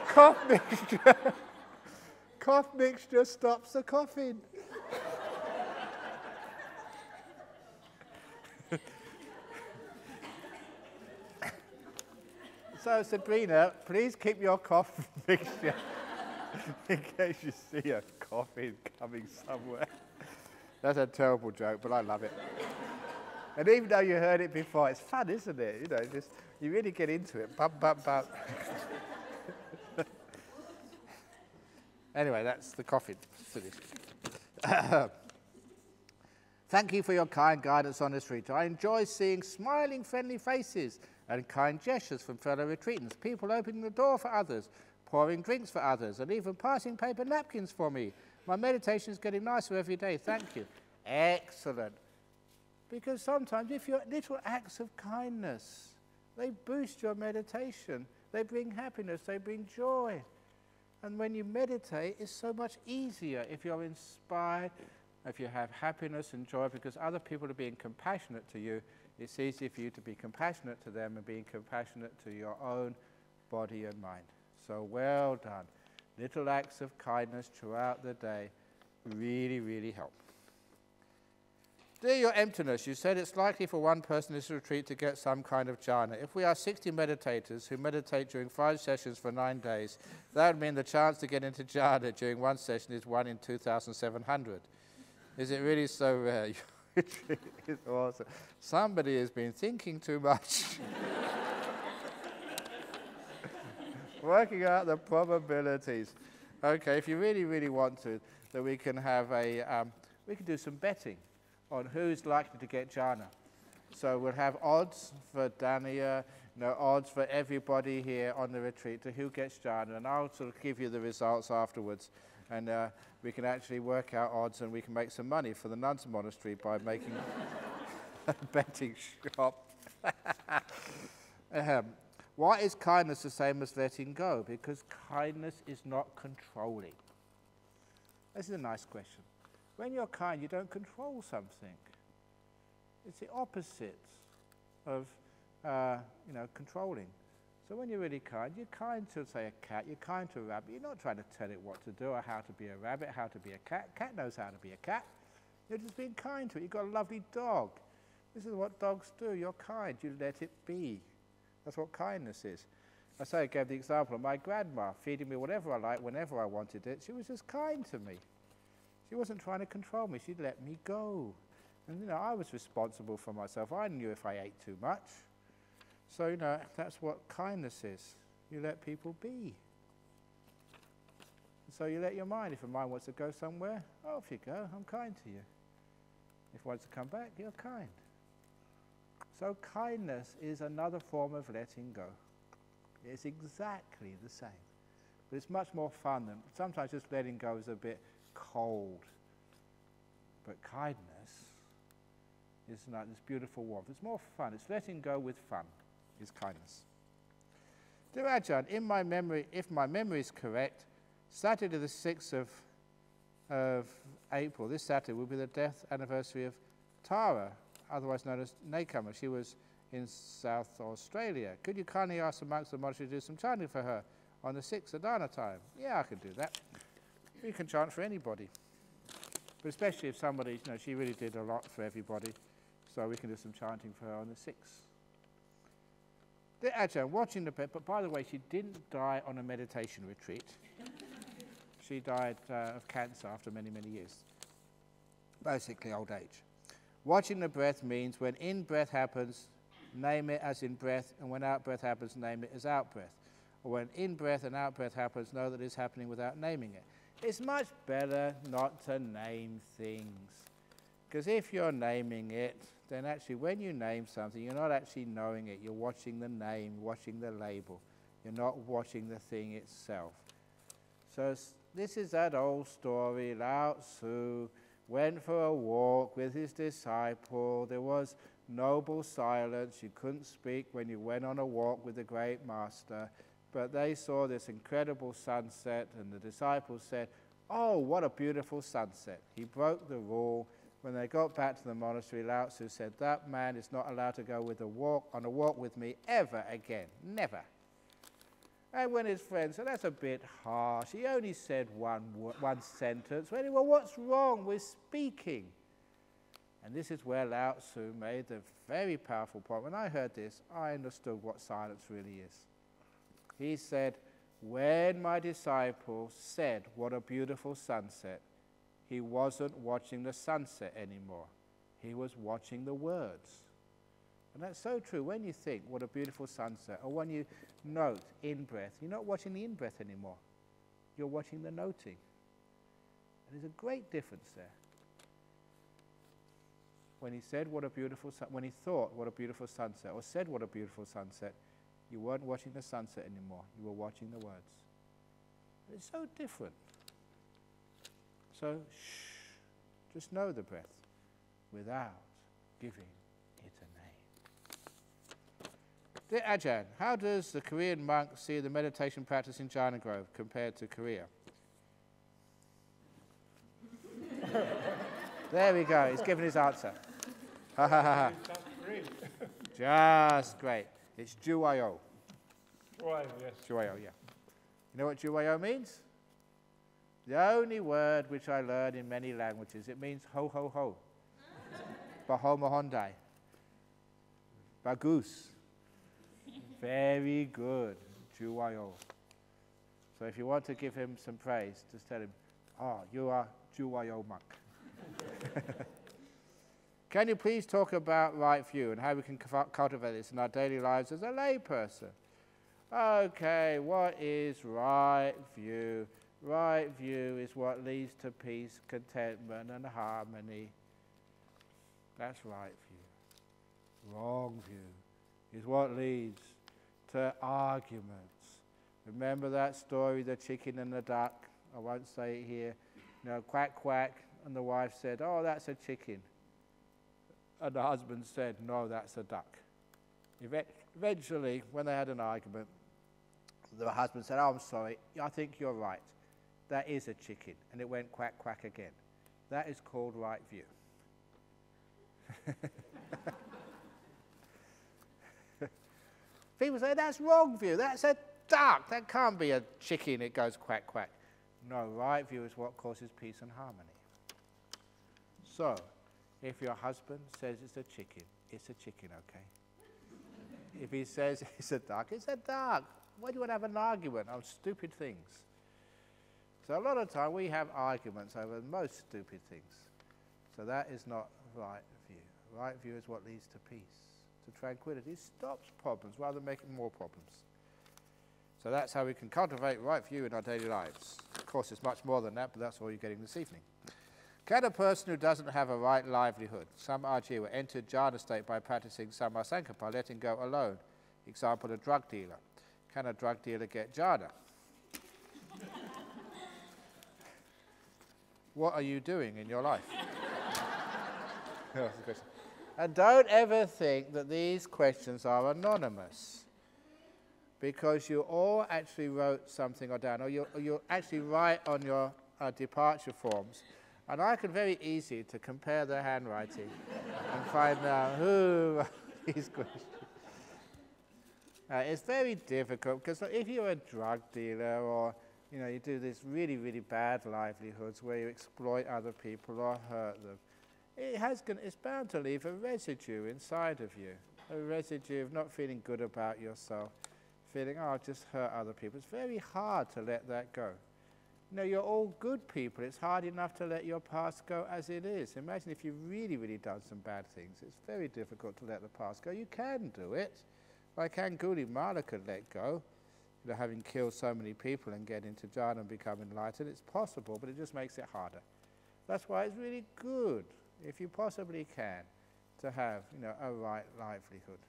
Cough mixture. Cough mixture stops the coffin. So, Sabrina, please keep your cough mixture In case you see a coffin coming somewhere. That's a terrible joke, but I love it. And even though you heard it before, it's fun, isn't it? You know, just you really get into it. Bump, bump, bump. Anyway, that's the coffin. Thank you for your kind guidance on this retreat. I enjoy seeing smiling, friendly faces and kind gestures from fellow retreatants, people opening the door for others, pouring drinks for others, and even passing paper napkins for me. My meditation is getting nicer every day. Thank you. Excellent. Because sometimes if your little acts of kindness, they boost your meditation. They bring happiness. They bring joy. And when you meditate, it's so much easier if you're inspired, if you have happiness and joy, because other people are being compassionate to you. It's easy for you to be compassionate to them and being compassionate to your own body and mind. So well done. Little acts of kindness throughout the day really, really help. Dear Your Emptiness, you said it's likely for one person in this retreat to get some kind of jhana. If we are 60 meditators who meditate during 5 sessions for 9 days, that would mean the chance to get into jhana during one session is 1 in 2,700. Is it really so rare? It's awesome. Somebody has been thinking too much. Working out the probabilities. Okay, if you really, really want to, then we can have we can do some betting on who's likely to get jhana. So we'll have odds for Dania, odds for everybody here on the retreat to who gets jhana, and I'll sort of give you the results afterwards. And we can actually work out odds, and we can make some money for the nuns' monastery by making a betting shop. Why is kindness the same as letting go? Because kindness is not controlling. This is a nice question. When you're kind, you don't control something. It's the opposite of controlling. So when you're really kind, you're kind to, say, a cat, you're kind to a rabbit. You're not trying to tell it what to do or how to be a rabbit, how to be a cat. Cat knows how to be a cat. You're just being kind to it. You've got a lovely dog. This is what dogs do. You're kind. You let it be. That's what kindness is. I gave the example of my grandma feeding me whatever I liked whenever I wanted it. She was just kind to me. She wasn't trying to control me. She'd let me go. And, I was responsible for myself. I knew if I ate too much. So, that's what kindness is. You let people be. So you let your mind, if a mind wants to go somewhere, off you go, I'm kind to you. If it wants to come back, you're kind. So kindness is another form of letting go. It's exactly the same. But it's much more fun than, sometimes just letting go is a bit cold. But kindness is like this beautiful warmth. It's more fun. It's letting go with fun, is kindness. Dear Ajahn, in my memory, if my memory is correct, Saturday the 6th of April, this Saturday, will be the death anniversary of Tara, otherwise known as Nakama. She was in South Australia. Could you kindly ask the monks of the monastery to do some chanting for her on the 6th at Dana time? Yeah, I can do that. We can chant for anybody. But especially if somebody, she really did a lot for everybody, so we can do some chanting for her on the 6th. Dear Ajahn, watching the but by the way, she didn't die on a meditation retreat. She died of cancer after many, many years. Basically old age. Watching the breath means when in-breath happens, name it as in-breath, and when out-breath happens, name it as out-breath. Or when in-breath and out-breath happens, know that it's happening without naming it. It's much better not to name things. Because if you're naming it, then actually when you name something, you're not actually knowing it. You're watching the name, watching the label. You're not watching the thing itself. So this is that old story. Lao Tzu went for a walk with his disciple. There was noble silence. You couldn't speak when you went on a walk with the great master. But they saw this incredible sunset, and the disciples said, "Oh, what a beautiful sunset." He broke the rule. When they got back to the monastery, Lao Tzu said, "That man is not allowed to go on a walk with me ever again. Never." And when his friend said, "That's a bit harsh. He only said one sentence." Well, what's wrong with speaking? And this is where Lao Tzu made the very powerful point. When I heard this, I understood what silence really is. He said, when my disciple said, "What a beautiful sunset," he wasn't watching the sunset anymore. He was watching the words. And that's so true. When you think, "What a beautiful sunset," or when you note in-breath, you're not watching the in-breath anymore. You're watching the noting. And there's a great difference there. When he said, "What a beautiful when he thought, "What a beautiful sunset," or said, "What a beautiful sunset," you weren't watching the sunset anymore. You were watching the words. It's so different. So, just know the breath without giving it a name. Dear Ajahn, how does the Korean monk see the meditation practice in Jhana Grove compared to Korea? There we go. He's given his answer. Ha ha ha. Just great. It's Juwayo. Juwayo, yes. Juwayo, yeah. You know what Juwayo means? The only word which I learned in many languages. It means ho ho ho. Bahomahondai. Bagus. Very good. Juwayo. So if you want to give him some praise, just tell him, "Oh, you are Juwayo monk." Can you please talk about right view and how we can cultivate this in our daily lives as a lay person? Okay, what is right view? Right view is what leads to peace, contentment, and harmony. That's right view. Wrong view is what leads to arguments. Remember that story, the chicken and the duck? I won't say it here. You know, quack, quack, and the wife said, "Oh, that's a chicken." And the husband said, "No, that's a duck." Eventually, when they had an argument, the husband said, "Oh, I'm sorry, I think you're right. That is a chicken." And it went quack, quack again. That is called right view. People say, "That's wrong view. That's a duck. That can't be a chicken. It goes quack, quack." No, right view is what causes peace and harmony. So, if your husband says it's a chicken, okay? If he says it's a duck, it's a duck. Why do you want to have an argument on stupid things? So a lot of time we have arguments over the most stupid things. So that is not right view. Right view is what leads to peace, to tranquility. It stops problems rather than making more problems. So that's how we can cultivate right view in our daily lives. Of course, it's much more than that, but that's all you're getting this evening. Can a person who doesn't have a right livelihood, some Ajiva, enter jhana state by practicing Sammasankappa, letting go alone? Example, a drug dealer. Can a drug dealer get jhana? What are you doing in your life? That's the question. And don't ever think that these questions are anonymous, because you all actually wrote something or down, or you actually write on your departure forms. And I can very easily to compare their handwriting and find out who wrote these questions. It's very difficult, because if you're a drug dealer, or you do these really, really bad livelihoods where you exploit other people or hurt them, it's bound to leave a residue inside of you, a residue of not feeling good about yourself, feeling, "Oh, I'll just hurt other people." It's very hard to let that go. You're all good people. It's hard enough to let your past go as it is. Imagine if you've really, really done some bad things. It's very difficult to let the past go. You can do it. Like Angulimala could let go, having killed so many people and get into jhana and become enlightened. It's possible, but it just makes it harder. That's why it's really good, if you possibly can, to have a right livelihood.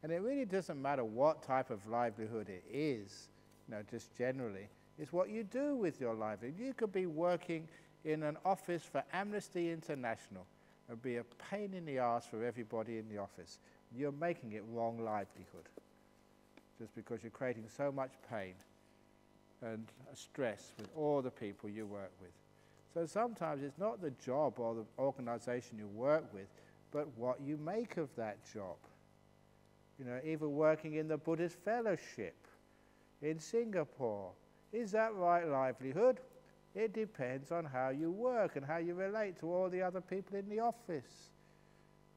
And it really doesn't matter what type of livelihood it is, just generally. It's what you do with your livelihood. You could be working in an office for Amnesty International and be a pain in the ass for everybody in the office. You're making it wrong livelihood, just because you're creating so much pain and stress with all the people you work with. So sometimes it's not the job or the organization you work with, but what you make of that job. Even working in the Buddhist Fellowship in Singapore, is that right livelihood? It depends on how you work and how you relate to all the other people in the office.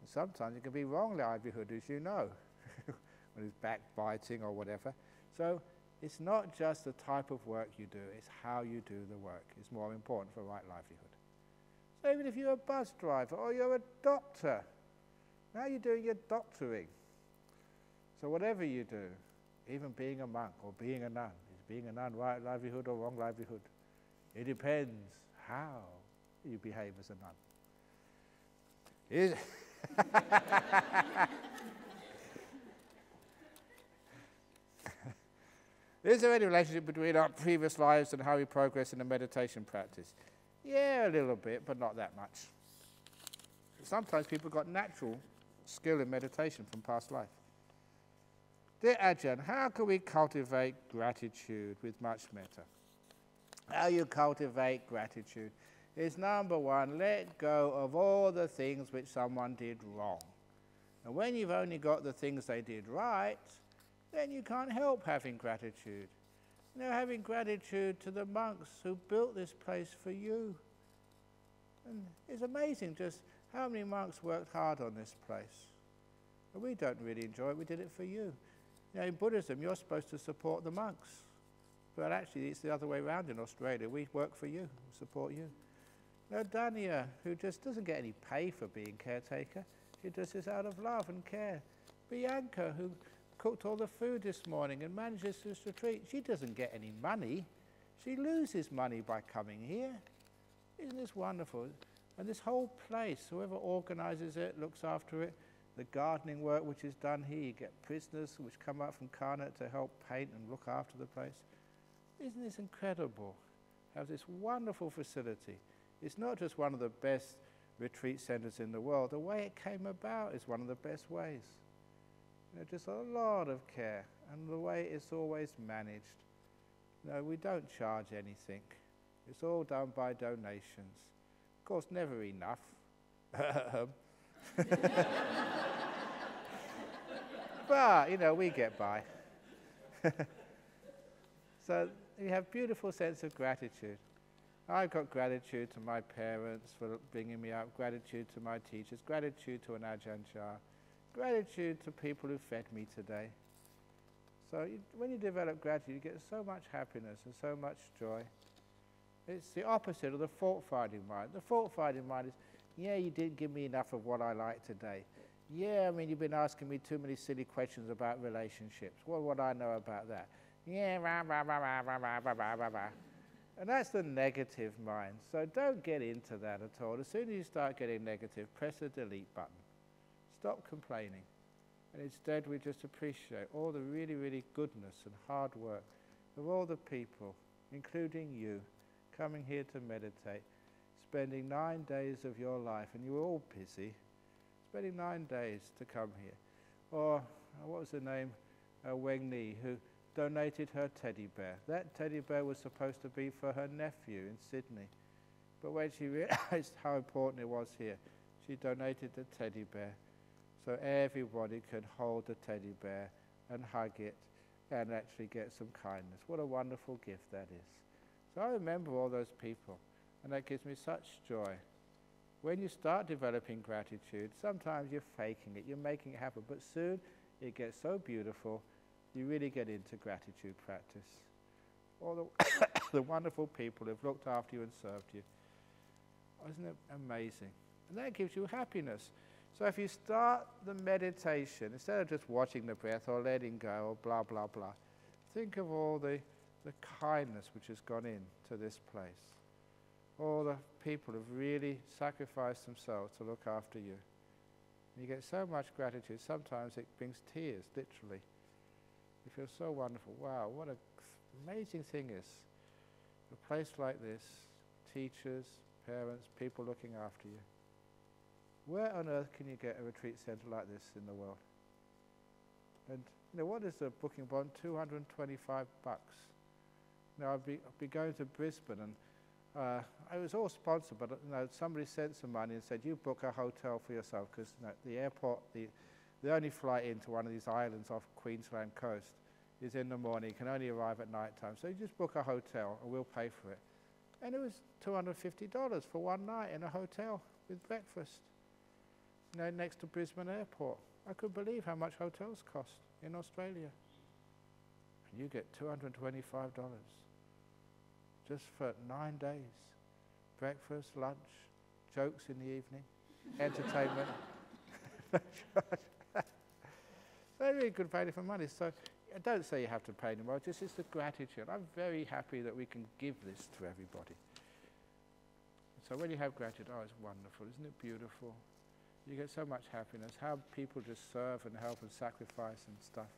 And sometimes it can be wrong livelihood, as you know, when it's backbiting or whatever. So It's not just the type of work you do, it's how you do the work. It's more important for right livelihood. So even if you're a bus driver or you're a doctor, now you're doing your doctoring. So whatever you do, even being a monk or being a nun, is being a nun right livelihood or wrong livelihood? It depends how you behave as a nun. Is there any relationship between our previous lives and how we progress in the meditation practice? Yeah, a little bit, but not that much. Sometimes people got natural skill in meditation from past life. Dear Ajahn, how can we cultivate gratitude with much metta? How you cultivate gratitude is, number one, let go of all the things which someone did wrong. And when you've only got the things they did right, then you can't help having gratitude. You know, having gratitude to the monks who built this place for you. And it's amazing just how many monks worked hard on this place. But we don't really enjoy it, we did it for you. You know, in Buddhism, you're supposed to support the monks. But actually, it's the other way around in Australia. We work for you, support you. No, Dania, who just doesn't get any pay for being caretaker, she does this out of love and care. Bianca, who cooked all the food this morning and manages this retreat, she doesn't get any money. She loses money by coming here. Isn't this wonderful? And this whole place, whoever organizes it, looks after it, the gardening work which is done here, you get prisoners which come up from Karnak to help paint and look after the place. Isn't this incredible? Have this wonderful facility. It's not just one of the best retreat centers in the world. The way it came about is one of the best ways. You know, just a lot of care, and the way it's always managed. No, we don't charge anything. It's all done by donations. Of course, never enough. But, you know, we get by. So you have beautiful sense of gratitude. I've got gratitude to my parents for bringing me up, gratitude to my teachers, gratitude to an Ajahn Chah, gratitude to people who fed me today. So when you develop gratitude, you get so much happiness and so much joy. It's the opposite of the fault-finding mind. The fault-finding mind is, yeah, you didn't give me enough of what I like today. Yeah, I mean, you've been asking me too many silly questions about relationships. What would I know about that? Yeah, rah, rah, rah, rah, rah, rah, rah, rah, rah, rah. And that's the negative mind. So don't get into that at all. As soon as you start getting negative, press the delete button. Stop complaining. And instead we just appreciate all the really, really goodness and hard work of all the people, including you, coming here to meditate, spending 9 days of your life, and you were all busy, spending 9 days to come here. Or, what was her name? Weng Ni, who donated her teddy bear. That teddy bear was supposed to be for her nephew in Sydney. But when she realized how important it was here, she donated the teddy bear so everybody could hold the teddy bear and hug it and actually get some kindness. What a wonderful gift that is. So I remember all those people, and that gives me such joy. When you start developing gratitude, sometimes you're faking it, you're making it happen, but soon it gets so beautiful, you really get into gratitude practice. All the, the wonderful people who've looked after you and served you. Isn't it amazing? And that gives you happiness. So if you start the meditation, instead of just watching the breath or letting go or blah, blah, blah, think of all the kindness which has gone into this place. All the people who've really sacrificed themselves to look after you. And you get so much gratitude, sometimes it brings tears, literally. You feel so wonderful. Wow, what an amazing thing is. A place like this, teachers, parents, people looking after you. Where on earth can you get a retreat centre like this in the world? And you know, what is the booking bond? $225. Now I'll be going to Brisbane, and I was all sponsored, but you know, somebody sent some money and said, you book a hotel for yourself, because you know, the airport, the only flight into one of these islands off Queensland coast is in the morning. You can only arrive at night time. So you just book a hotel and we'll pay for it. And it was $250 for one night in a hotel with breakfast, you know, next to Brisbane Airport. I couldn't believe how much hotels cost in Australia. You get $225 just for 9 days. Breakfast, lunch, jokes in the evening, entertainment. Very good value for money. So I don't say you have to pay anymore, just it's the gratitude. I'm very happy that we can give this to everybody. So when you have gratitude, oh, it's wonderful, isn't it beautiful? You get so much happiness. How people just serve and help and sacrifice and stuff.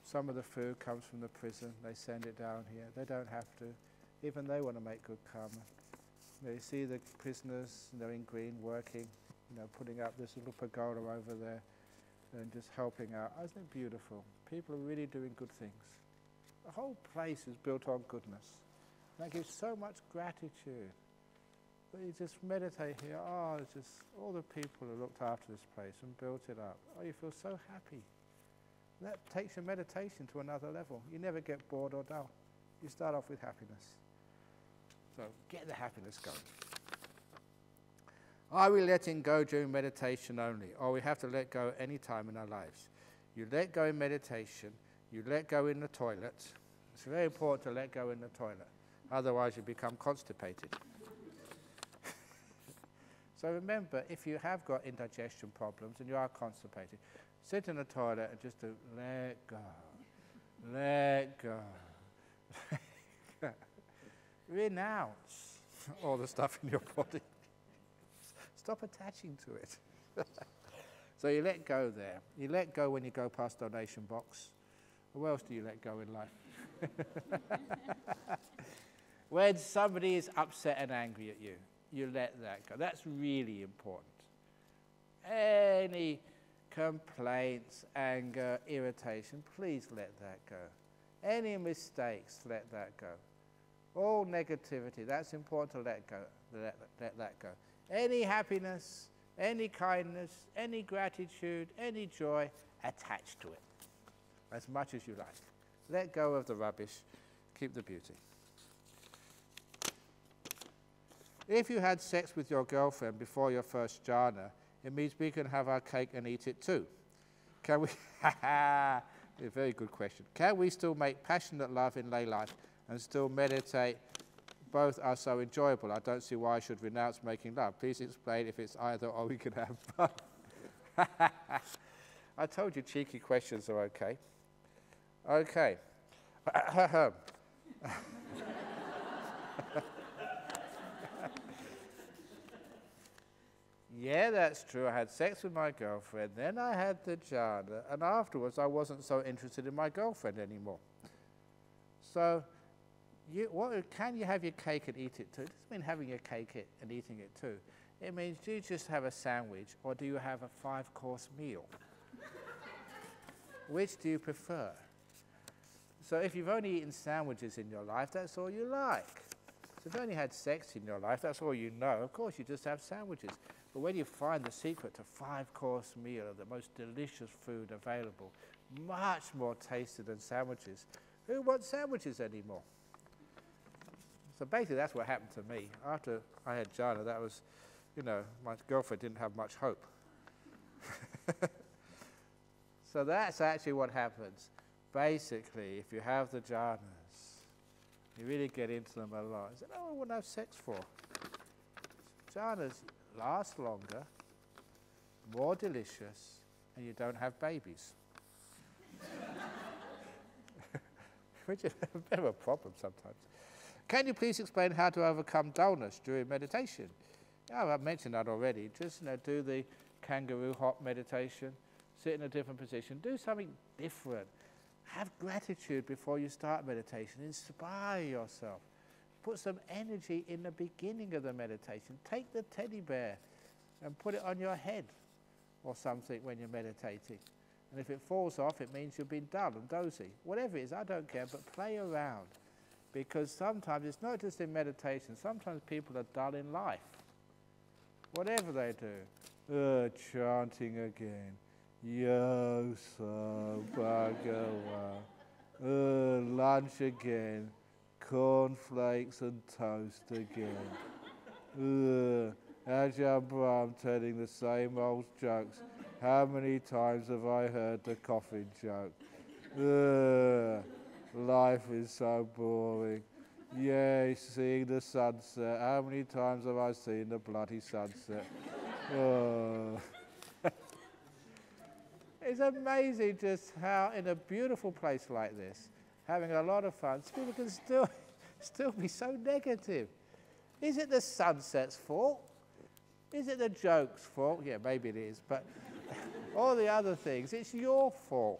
Some of the food comes from the prison. They send it down here. They don't have to. Even they want to make good karma. They see the prisoners, in green, working, putting up this little pagoda over there and just helping out. Isn't it beautiful? People are really doing good things. The whole place is built on goodness. That gives so much gratitude. But you just meditate here, oh, it's just all the people who looked after this place and built it up. Oh, you feel so happy. That takes your meditation to another level. You never get bored or dull. You start off with happiness. So get the happiness going. Are we letting go during meditation only, or we have to let go any time in our lives? You let go in meditation, you let go in the toilet. It's very important to let go in the toilet. Otherwise you become constipated. So remember, if you have got indigestion problems and you are constipated, sit in the toilet and just let go, let go. Renounce all the stuff in your body. Stop attaching to it. So you let go there. You let go when you go past donation box. What else do you let go in life? When somebody is upset and angry at you, you let that go. That's really important. Any complaints, anger, irritation, please let that go. Any mistakes, let that go. All negativity, that's important to let go. Let that go. Any happiness, any kindness, any gratitude, any joy, attach to it as much as you like. Let go of the rubbish, keep the beauty. If you had sex with your girlfriend before your first jhana, it means we can have our cake and eat it too. Can we? A very good question. Can we still make passionate love in lay life and still meditate? Both are so enjoyable. I don't see why I should renounce making love. Please explain if it's either or we can have both. I told you cheeky questions are okay. Okay. Yeah, that's true. I had sex with my girlfriend, then I had the jhana, and afterwards I wasn't so interested in my girlfriend anymore. So, can you have your cake and eat it too? It doesn't mean having your cake and eating it too. It means, do you just have a sandwich, or do you have a 5-course meal? Which do you prefer? So if you've only eaten sandwiches in your life, that's all you like. So if you've only had sex in your life, that's all you know. Of course, you just have sandwiches. But when you find the secret to 5-course meal, the most delicious food available, much more tasty than sandwiches, who wants sandwiches anymore? So basically, that's what happened to me. After I had jhana, that was, my girlfriend didn't have much hope. So that's actually what happens. Basically, if you have the jhanas, you really get into them a lot. You say, oh, I wouldn't have sex for. Jhanas last longer, more delicious, and you don't have babies. Which is a bit of a problem sometimes. Can you please explain how to overcome dullness during meditation? Oh, I've mentioned that already. Just do the kangaroo hop meditation, sit in a different position, do something different. Have gratitude before you start meditation. Inspire yourself. Put some energy in the beginning of the meditation. Take the teddy bear and put it on your head or something when you're meditating. And if it falls off, it means you've been dull and dozy. Whatever it is, I don't care, but play around. Because sometimes, it's not just in meditation, sometimes people are dull in life. Whatever they do. Chanting again. Yo so bhagawa. Lunch again. Cornflakes and toast again. Ajahn Brahm telling the same old jokes. How many times have I heard the coffin joke? Life is so boring. Yay, seeing the sunset. How many times have I seen the bloody sunset? Oh. It's amazing just how in a beautiful place like this, having a lot of fun, people can still be so negative. Is it the sunset's fault? Is it the joke's fault? Yeah, maybe it is, but all the other things, it's your fault.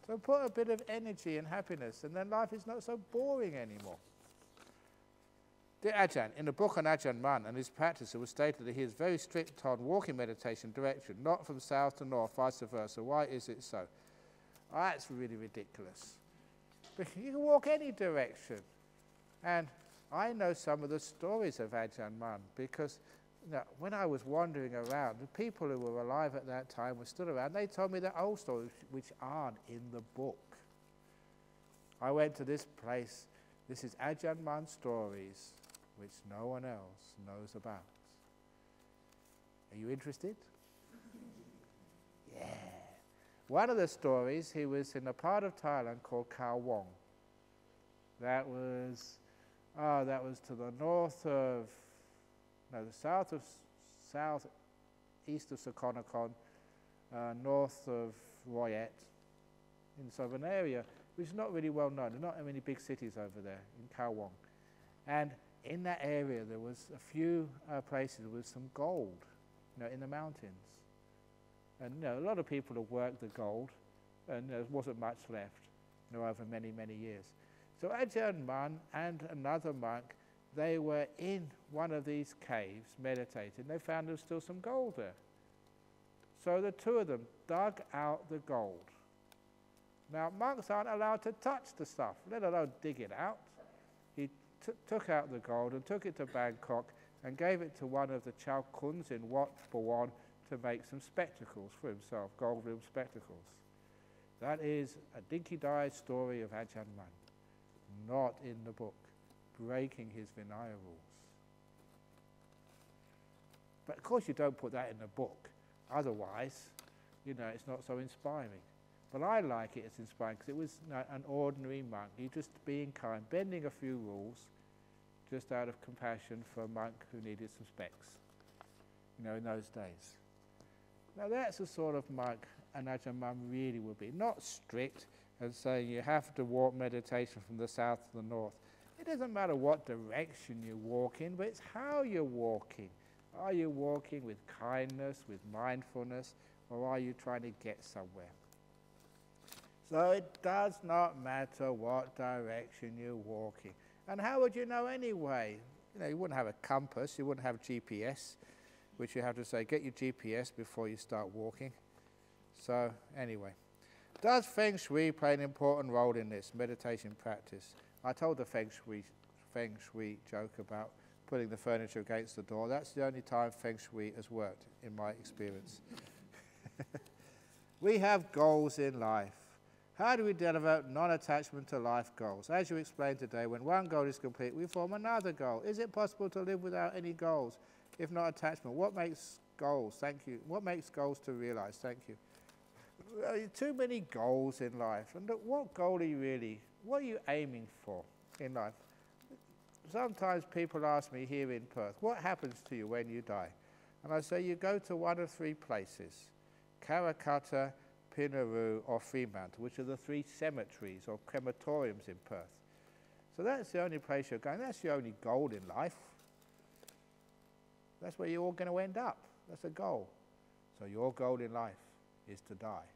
So put a bit of energy and happiness, and then life is not so boring anymore. The Ajahn, in the book on Ajahn Mun and his practice, it was stated that he is very strict on walking meditation direction, not from south to north, vice versa. Why is it so? Oh, that's really ridiculous. You can walk any direction. And I know some of the stories of Ajahn Mun because when I was wandering around, the people who were alive at that time were still around. They told me the old stories which aren't in the book. I went to this place. This is Ajahn Mun's stories, which no one else knows about. Are you interested? Yeah. One of the stories, he was in a part of Thailand called Khao Wong. That was to the north of, no, the southeast of Sakonnakhon, north of Royet, in sort of an area which is not really well known. There are not many big cities over there in Khao Wong. And in that area, there was a few places with some gold, in the mountains. And a lot of people have worked the gold, and there wasn't much left, over many, many years. So Ajahn Mun and another monk, they were in one of these caves meditating. They found there was still some gold there. So the two of them dug out the gold. Now, monks aren't allowed to touch the stuff, let alone dig it out. He took out the gold and took it to Bangkok and gave it to one of the Chao Kuns in Wat Pawan to make some spectacles for himself, gold-rimmed spectacles. That is a Dinky Dai story of Ajahn Mun, not in the book, breaking his Vinaya rules. But of course you don't put that in the book, otherwise, it's not so inspiring. But I like it as inspiring because it was an ordinary monk. He just being kind, bending a few rules, just out of compassion for a monk who needed some specs, in those days. Now that's the sort of monk an Ajahn Mun really would be. Not strict and saying you have to walk meditation from the south to the north. It doesn't matter what direction you walk in, but it's how you're walking. Are you walking with kindness, with mindfulness, or are you trying to get somewhere? So it does not matter what direction you're walking. And how would you know anyway? You wouldn't have a compass, you wouldn't have GPS, which you have to say, get your GPS before you start walking. So anyway, does Feng Shui play an important role in this meditation practice? I told the Feng Shui joke about putting the furniture against the door. That's the only time Feng Shui has worked, in my experience. We have goals in life. How do we develop non-attachment to life goals? As you explained today, when one goal is complete, we form another goal. Is it possible to live without any goals, if not attachment? What makes goals? Thank you. What makes goals to realize? Thank you. Too many goals in life. And look, what goal are you really, what are you aiming for in life? Sometimes people ask me here in Perth, what happens to you when you die? And I say, you go to one of three places, Karrakatta, Pinaroo or Fremantle, which are the three cemeteries or crematoriums in Perth. So that's the only place you're going. That's your only goal in life. That's where you're all going to end up. That's a goal. So your goal in life is to die.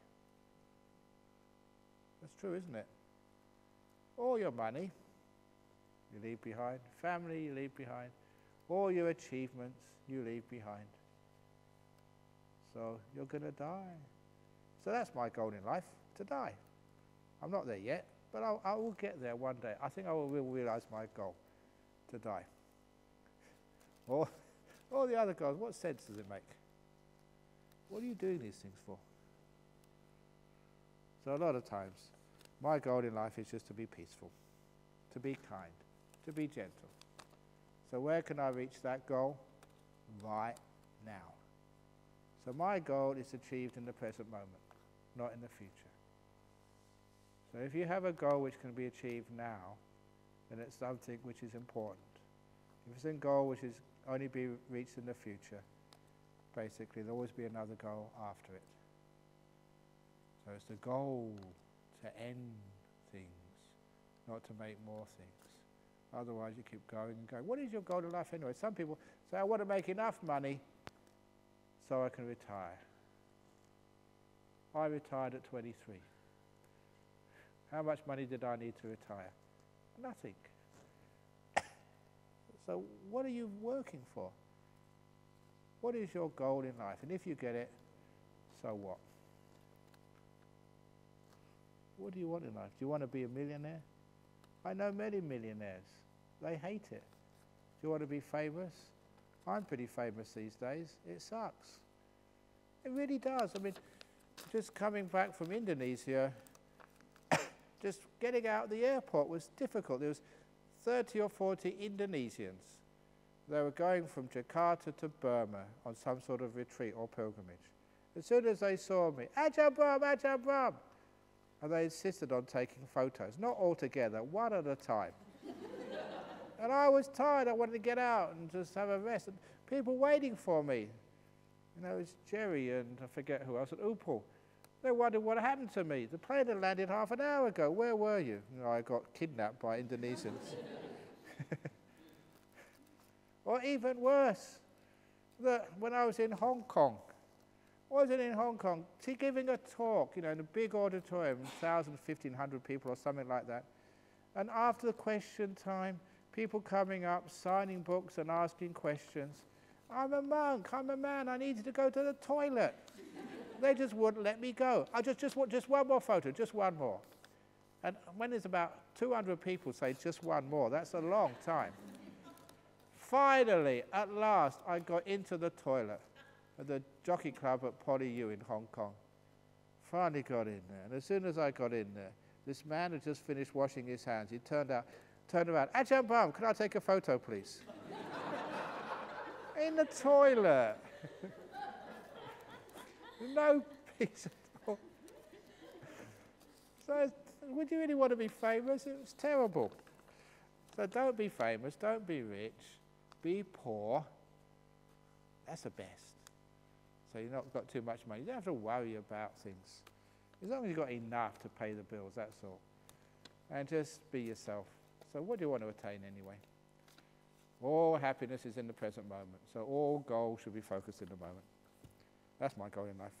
That's true, isn't it? All your money you leave behind, family you leave behind, all your achievements you leave behind. So you're going to die. So that's my goal in life, to die. I'm not there yet, but I will get there one day. I think I will realize my goal, to die. All the other goals, what sense does it make? What are you doing these things for? So a lot of times, my goal in life is just to be peaceful, to be kind, to be gentle. So where can I reach that goal? Right now. So my goal is achieved in the present moment, not in the future. So if you have a goal which can be achieved now, then it's something which is important. If it's a goal which is only be reached in the future, basically there'll always be another goal after it. So it's the goal to end things, not to make more things. Otherwise you keep going and going. What is your goal in life anyway? Some people say, I want to make enough money so I can retire. I retired at 23. How much money did I need to retire? Nothing. So what are you working for? What is your goal in life? And if you get it, so what? What do you want in life? Do you want to be a millionaire? I know many millionaires. They hate it. Do you want to be famous? I'm pretty famous these days. It sucks. It really does. I mean, just coming back from Indonesia, just getting out of the airport was difficult. There was 30 or 40 Indonesians. They were going from Jakarta to Burma on some sort of retreat or pilgrimage. As soon as they saw me, Ajahn Brahm, Ajahn Brahm, and they insisted on taking photos, not all together, one at a time. And I was tired, I wanted to get out and just have a rest. And people waiting for me. You know, it's Jerry and I forget who else, and Upal. They wondered what happened to me. The plane had landed half an hour ago. Where were you? You know, I got kidnapped by Indonesians. Or even worse, when I was in Hong Kong, giving a talk, you know, in a big auditorium, 1,000, 1,500 people or something like that. And after the question time, people coming up, signing books and asking questions. I'm a monk, I'm a man, I needed to go to the toilet. They just wouldn't let me go. I just want just one more photo, just one more. And when there's about 200 people say just one more, that's a long time. Finally, at last, I got into the toilet at the jockey club at Poly U in Hong Kong. Finally got in there. And as soon as I got in there, this man had just finished washing his hands. He turned around, Ajahn Brahm, can I take a photo, please? In the toilet. No peace at all. So, would you really want to be famous? It was terrible. So don't be famous, don't be rich, be poor. That's the best. So you've not got too much money. You don't have to worry about things. As long as you've got enough to pay the bills, that's all. And just be yourself. So what do you want to attain anyway? All happiness is in the present moment. So all goals should be focused in the moment. That's my goal in life.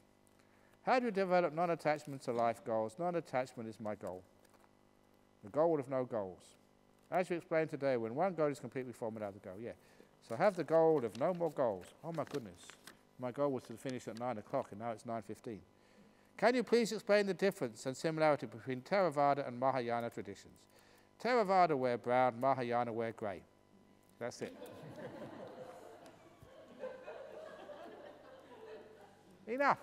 How do you develop non-attachment to life goals? Non-attachment is my goal. The goal of no goals. As we explained today, when one goal is complete, we form another goal. Yeah. So have the goal of no more goals. Oh my goodness. My goal was to finish at 9 o'clock and now it's 9:15. Can you please explain the difference and similarity between Theravada and Mahayana traditions? Theravada wear brown, Mahayana wear grey. That's it. Enough.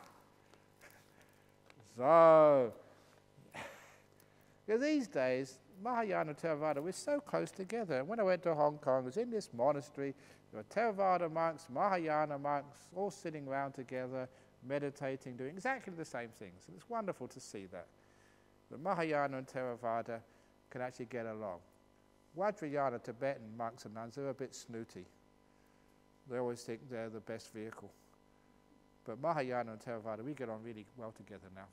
So, these days, Mahayana and Theravada, we're so close together. And when I went to Hong Kong, I was in this monastery. There were Theravada monks, Mahayana monks, all sitting around together, meditating, doing exactly the same things. And it's wonderful to see that. The Mahayana and Theravada can actually get along. Vajrayana, Tibetan monks and nuns, they're a bit snooty. They always think they're the best vehicle. But Mahayana and Theravada, we get on really well together now.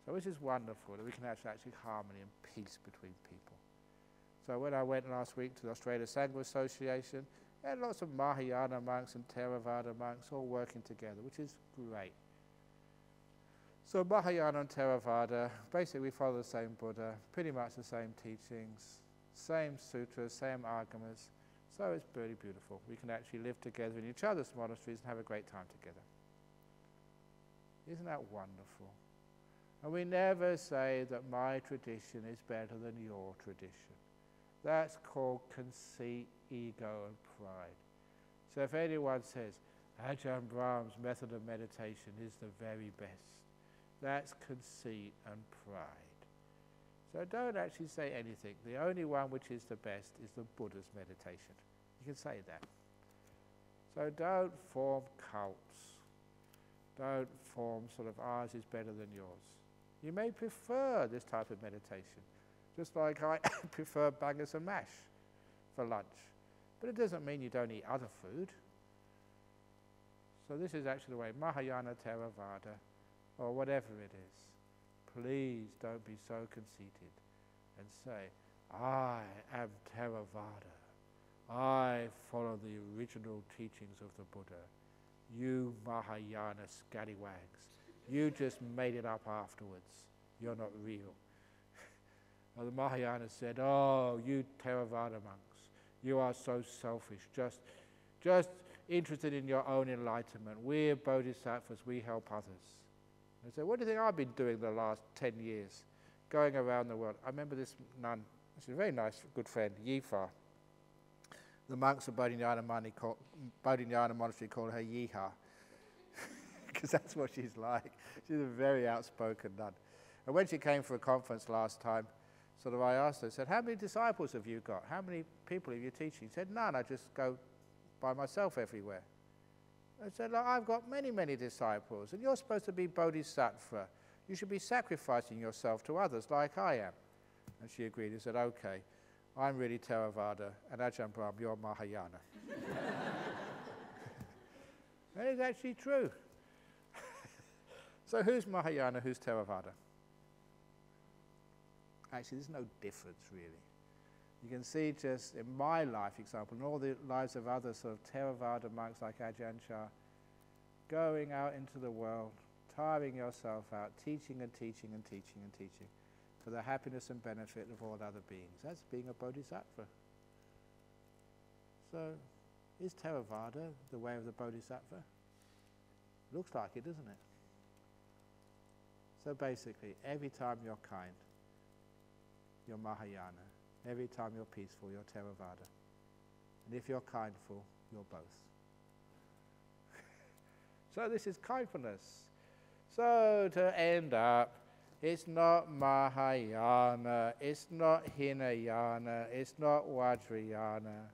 So this is wonderful that we can have actually harmony and peace between people. So when I went last week to the Australia Sangha Association, they had lots of Mahayana monks and Theravada monks all working together, which is great. So Mahayana and Theravada, basically we follow the same Buddha, pretty much the same teachings, same sutras, same arguments. So it's really beautiful. We can actually live together in each other's monasteries and have a great time together. Isn't that wonderful? And we never say that my tradition is better than your tradition. That's called conceit, ego, and pride. So if anyone says, Ajahn Brahm's method of meditation is the very best, that's conceit and pride. So don't actually say anything. The only one which is the best is the Buddha's meditation. You can say that. So don't form cults. Don't form sort of ours is better than yours. You may prefer this type of meditation, just like I prefer bangers and mash for lunch. But it doesn't mean you don't eat other food. So this is actually the way, Mahayana Theravada, or whatever it is. Please don't be so conceited and say, I am Theravada. I follow the original teachings of the Buddha. You Mahayana scallywags, you just made it up afterwards. You're not real. Well, the Mahayana said, oh, you Theravada monks, you are so selfish, just interested in your own enlightenment. We're bodhisattvas, we help others. And I said, what do you think I've been doing the last 10 years? Going around the world. I remember this nun, she's a very nice, good friend, Yifa. The monks of Bodhinyana Monastery call her Yiha, because that's what she's like. She's a very outspoken nun. And when she came for a conference last time, sort of I asked her, I said, how many disciples have you got? How many people have you teaching? She said, none, I just go by myself everywhere. I said, look, I've got many, many disciples, and you're supposed to be bodhisattva. You should be sacrificing yourself to others like I am. And she agreed and said, okay, I'm really Theravada, and Ajahn Brahm, you're Mahayana. And it's actually true. So who's Mahayana, who's Theravada? Actually, there's no difference, really. You can see just in my life, example, and all the lives of other sort of Theravada monks like Ajahn Chah, going out into the world, tiring yourself out, teaching and teaching and teaching and teaching for the happiness and benefit of all other beings. That's being a bodhisattva. So, is Theravada the way of the bodhisattva? Looks like it, doesn't it? So basically, every time you're kind, you're Mahayana. Every time you're peaceful, you're Theravada. And if you're kindful, you're both. So this is kindfulness. So to end up, it's not Mahayana, it's not Hinayana, it's not Vajrayana.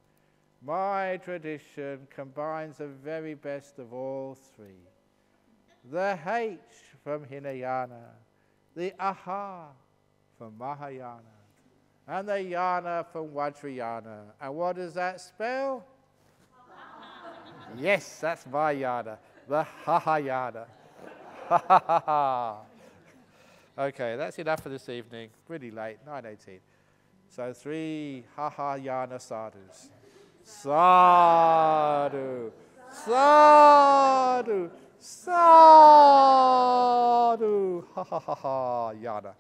My tradition combines the very best of all three. The H from Hinayana, the Aha from Mahayana, and the Yana from Vajrayana. And what does that spell? Yes, that's my Yana, the Hahayana. Ha ha ha ha. Okay, that's enough for this evening. Really late, 9:18. So 3 Hahayana sadhus. Sadhu, sadhu, sadhu, ha ha ha ha, yana.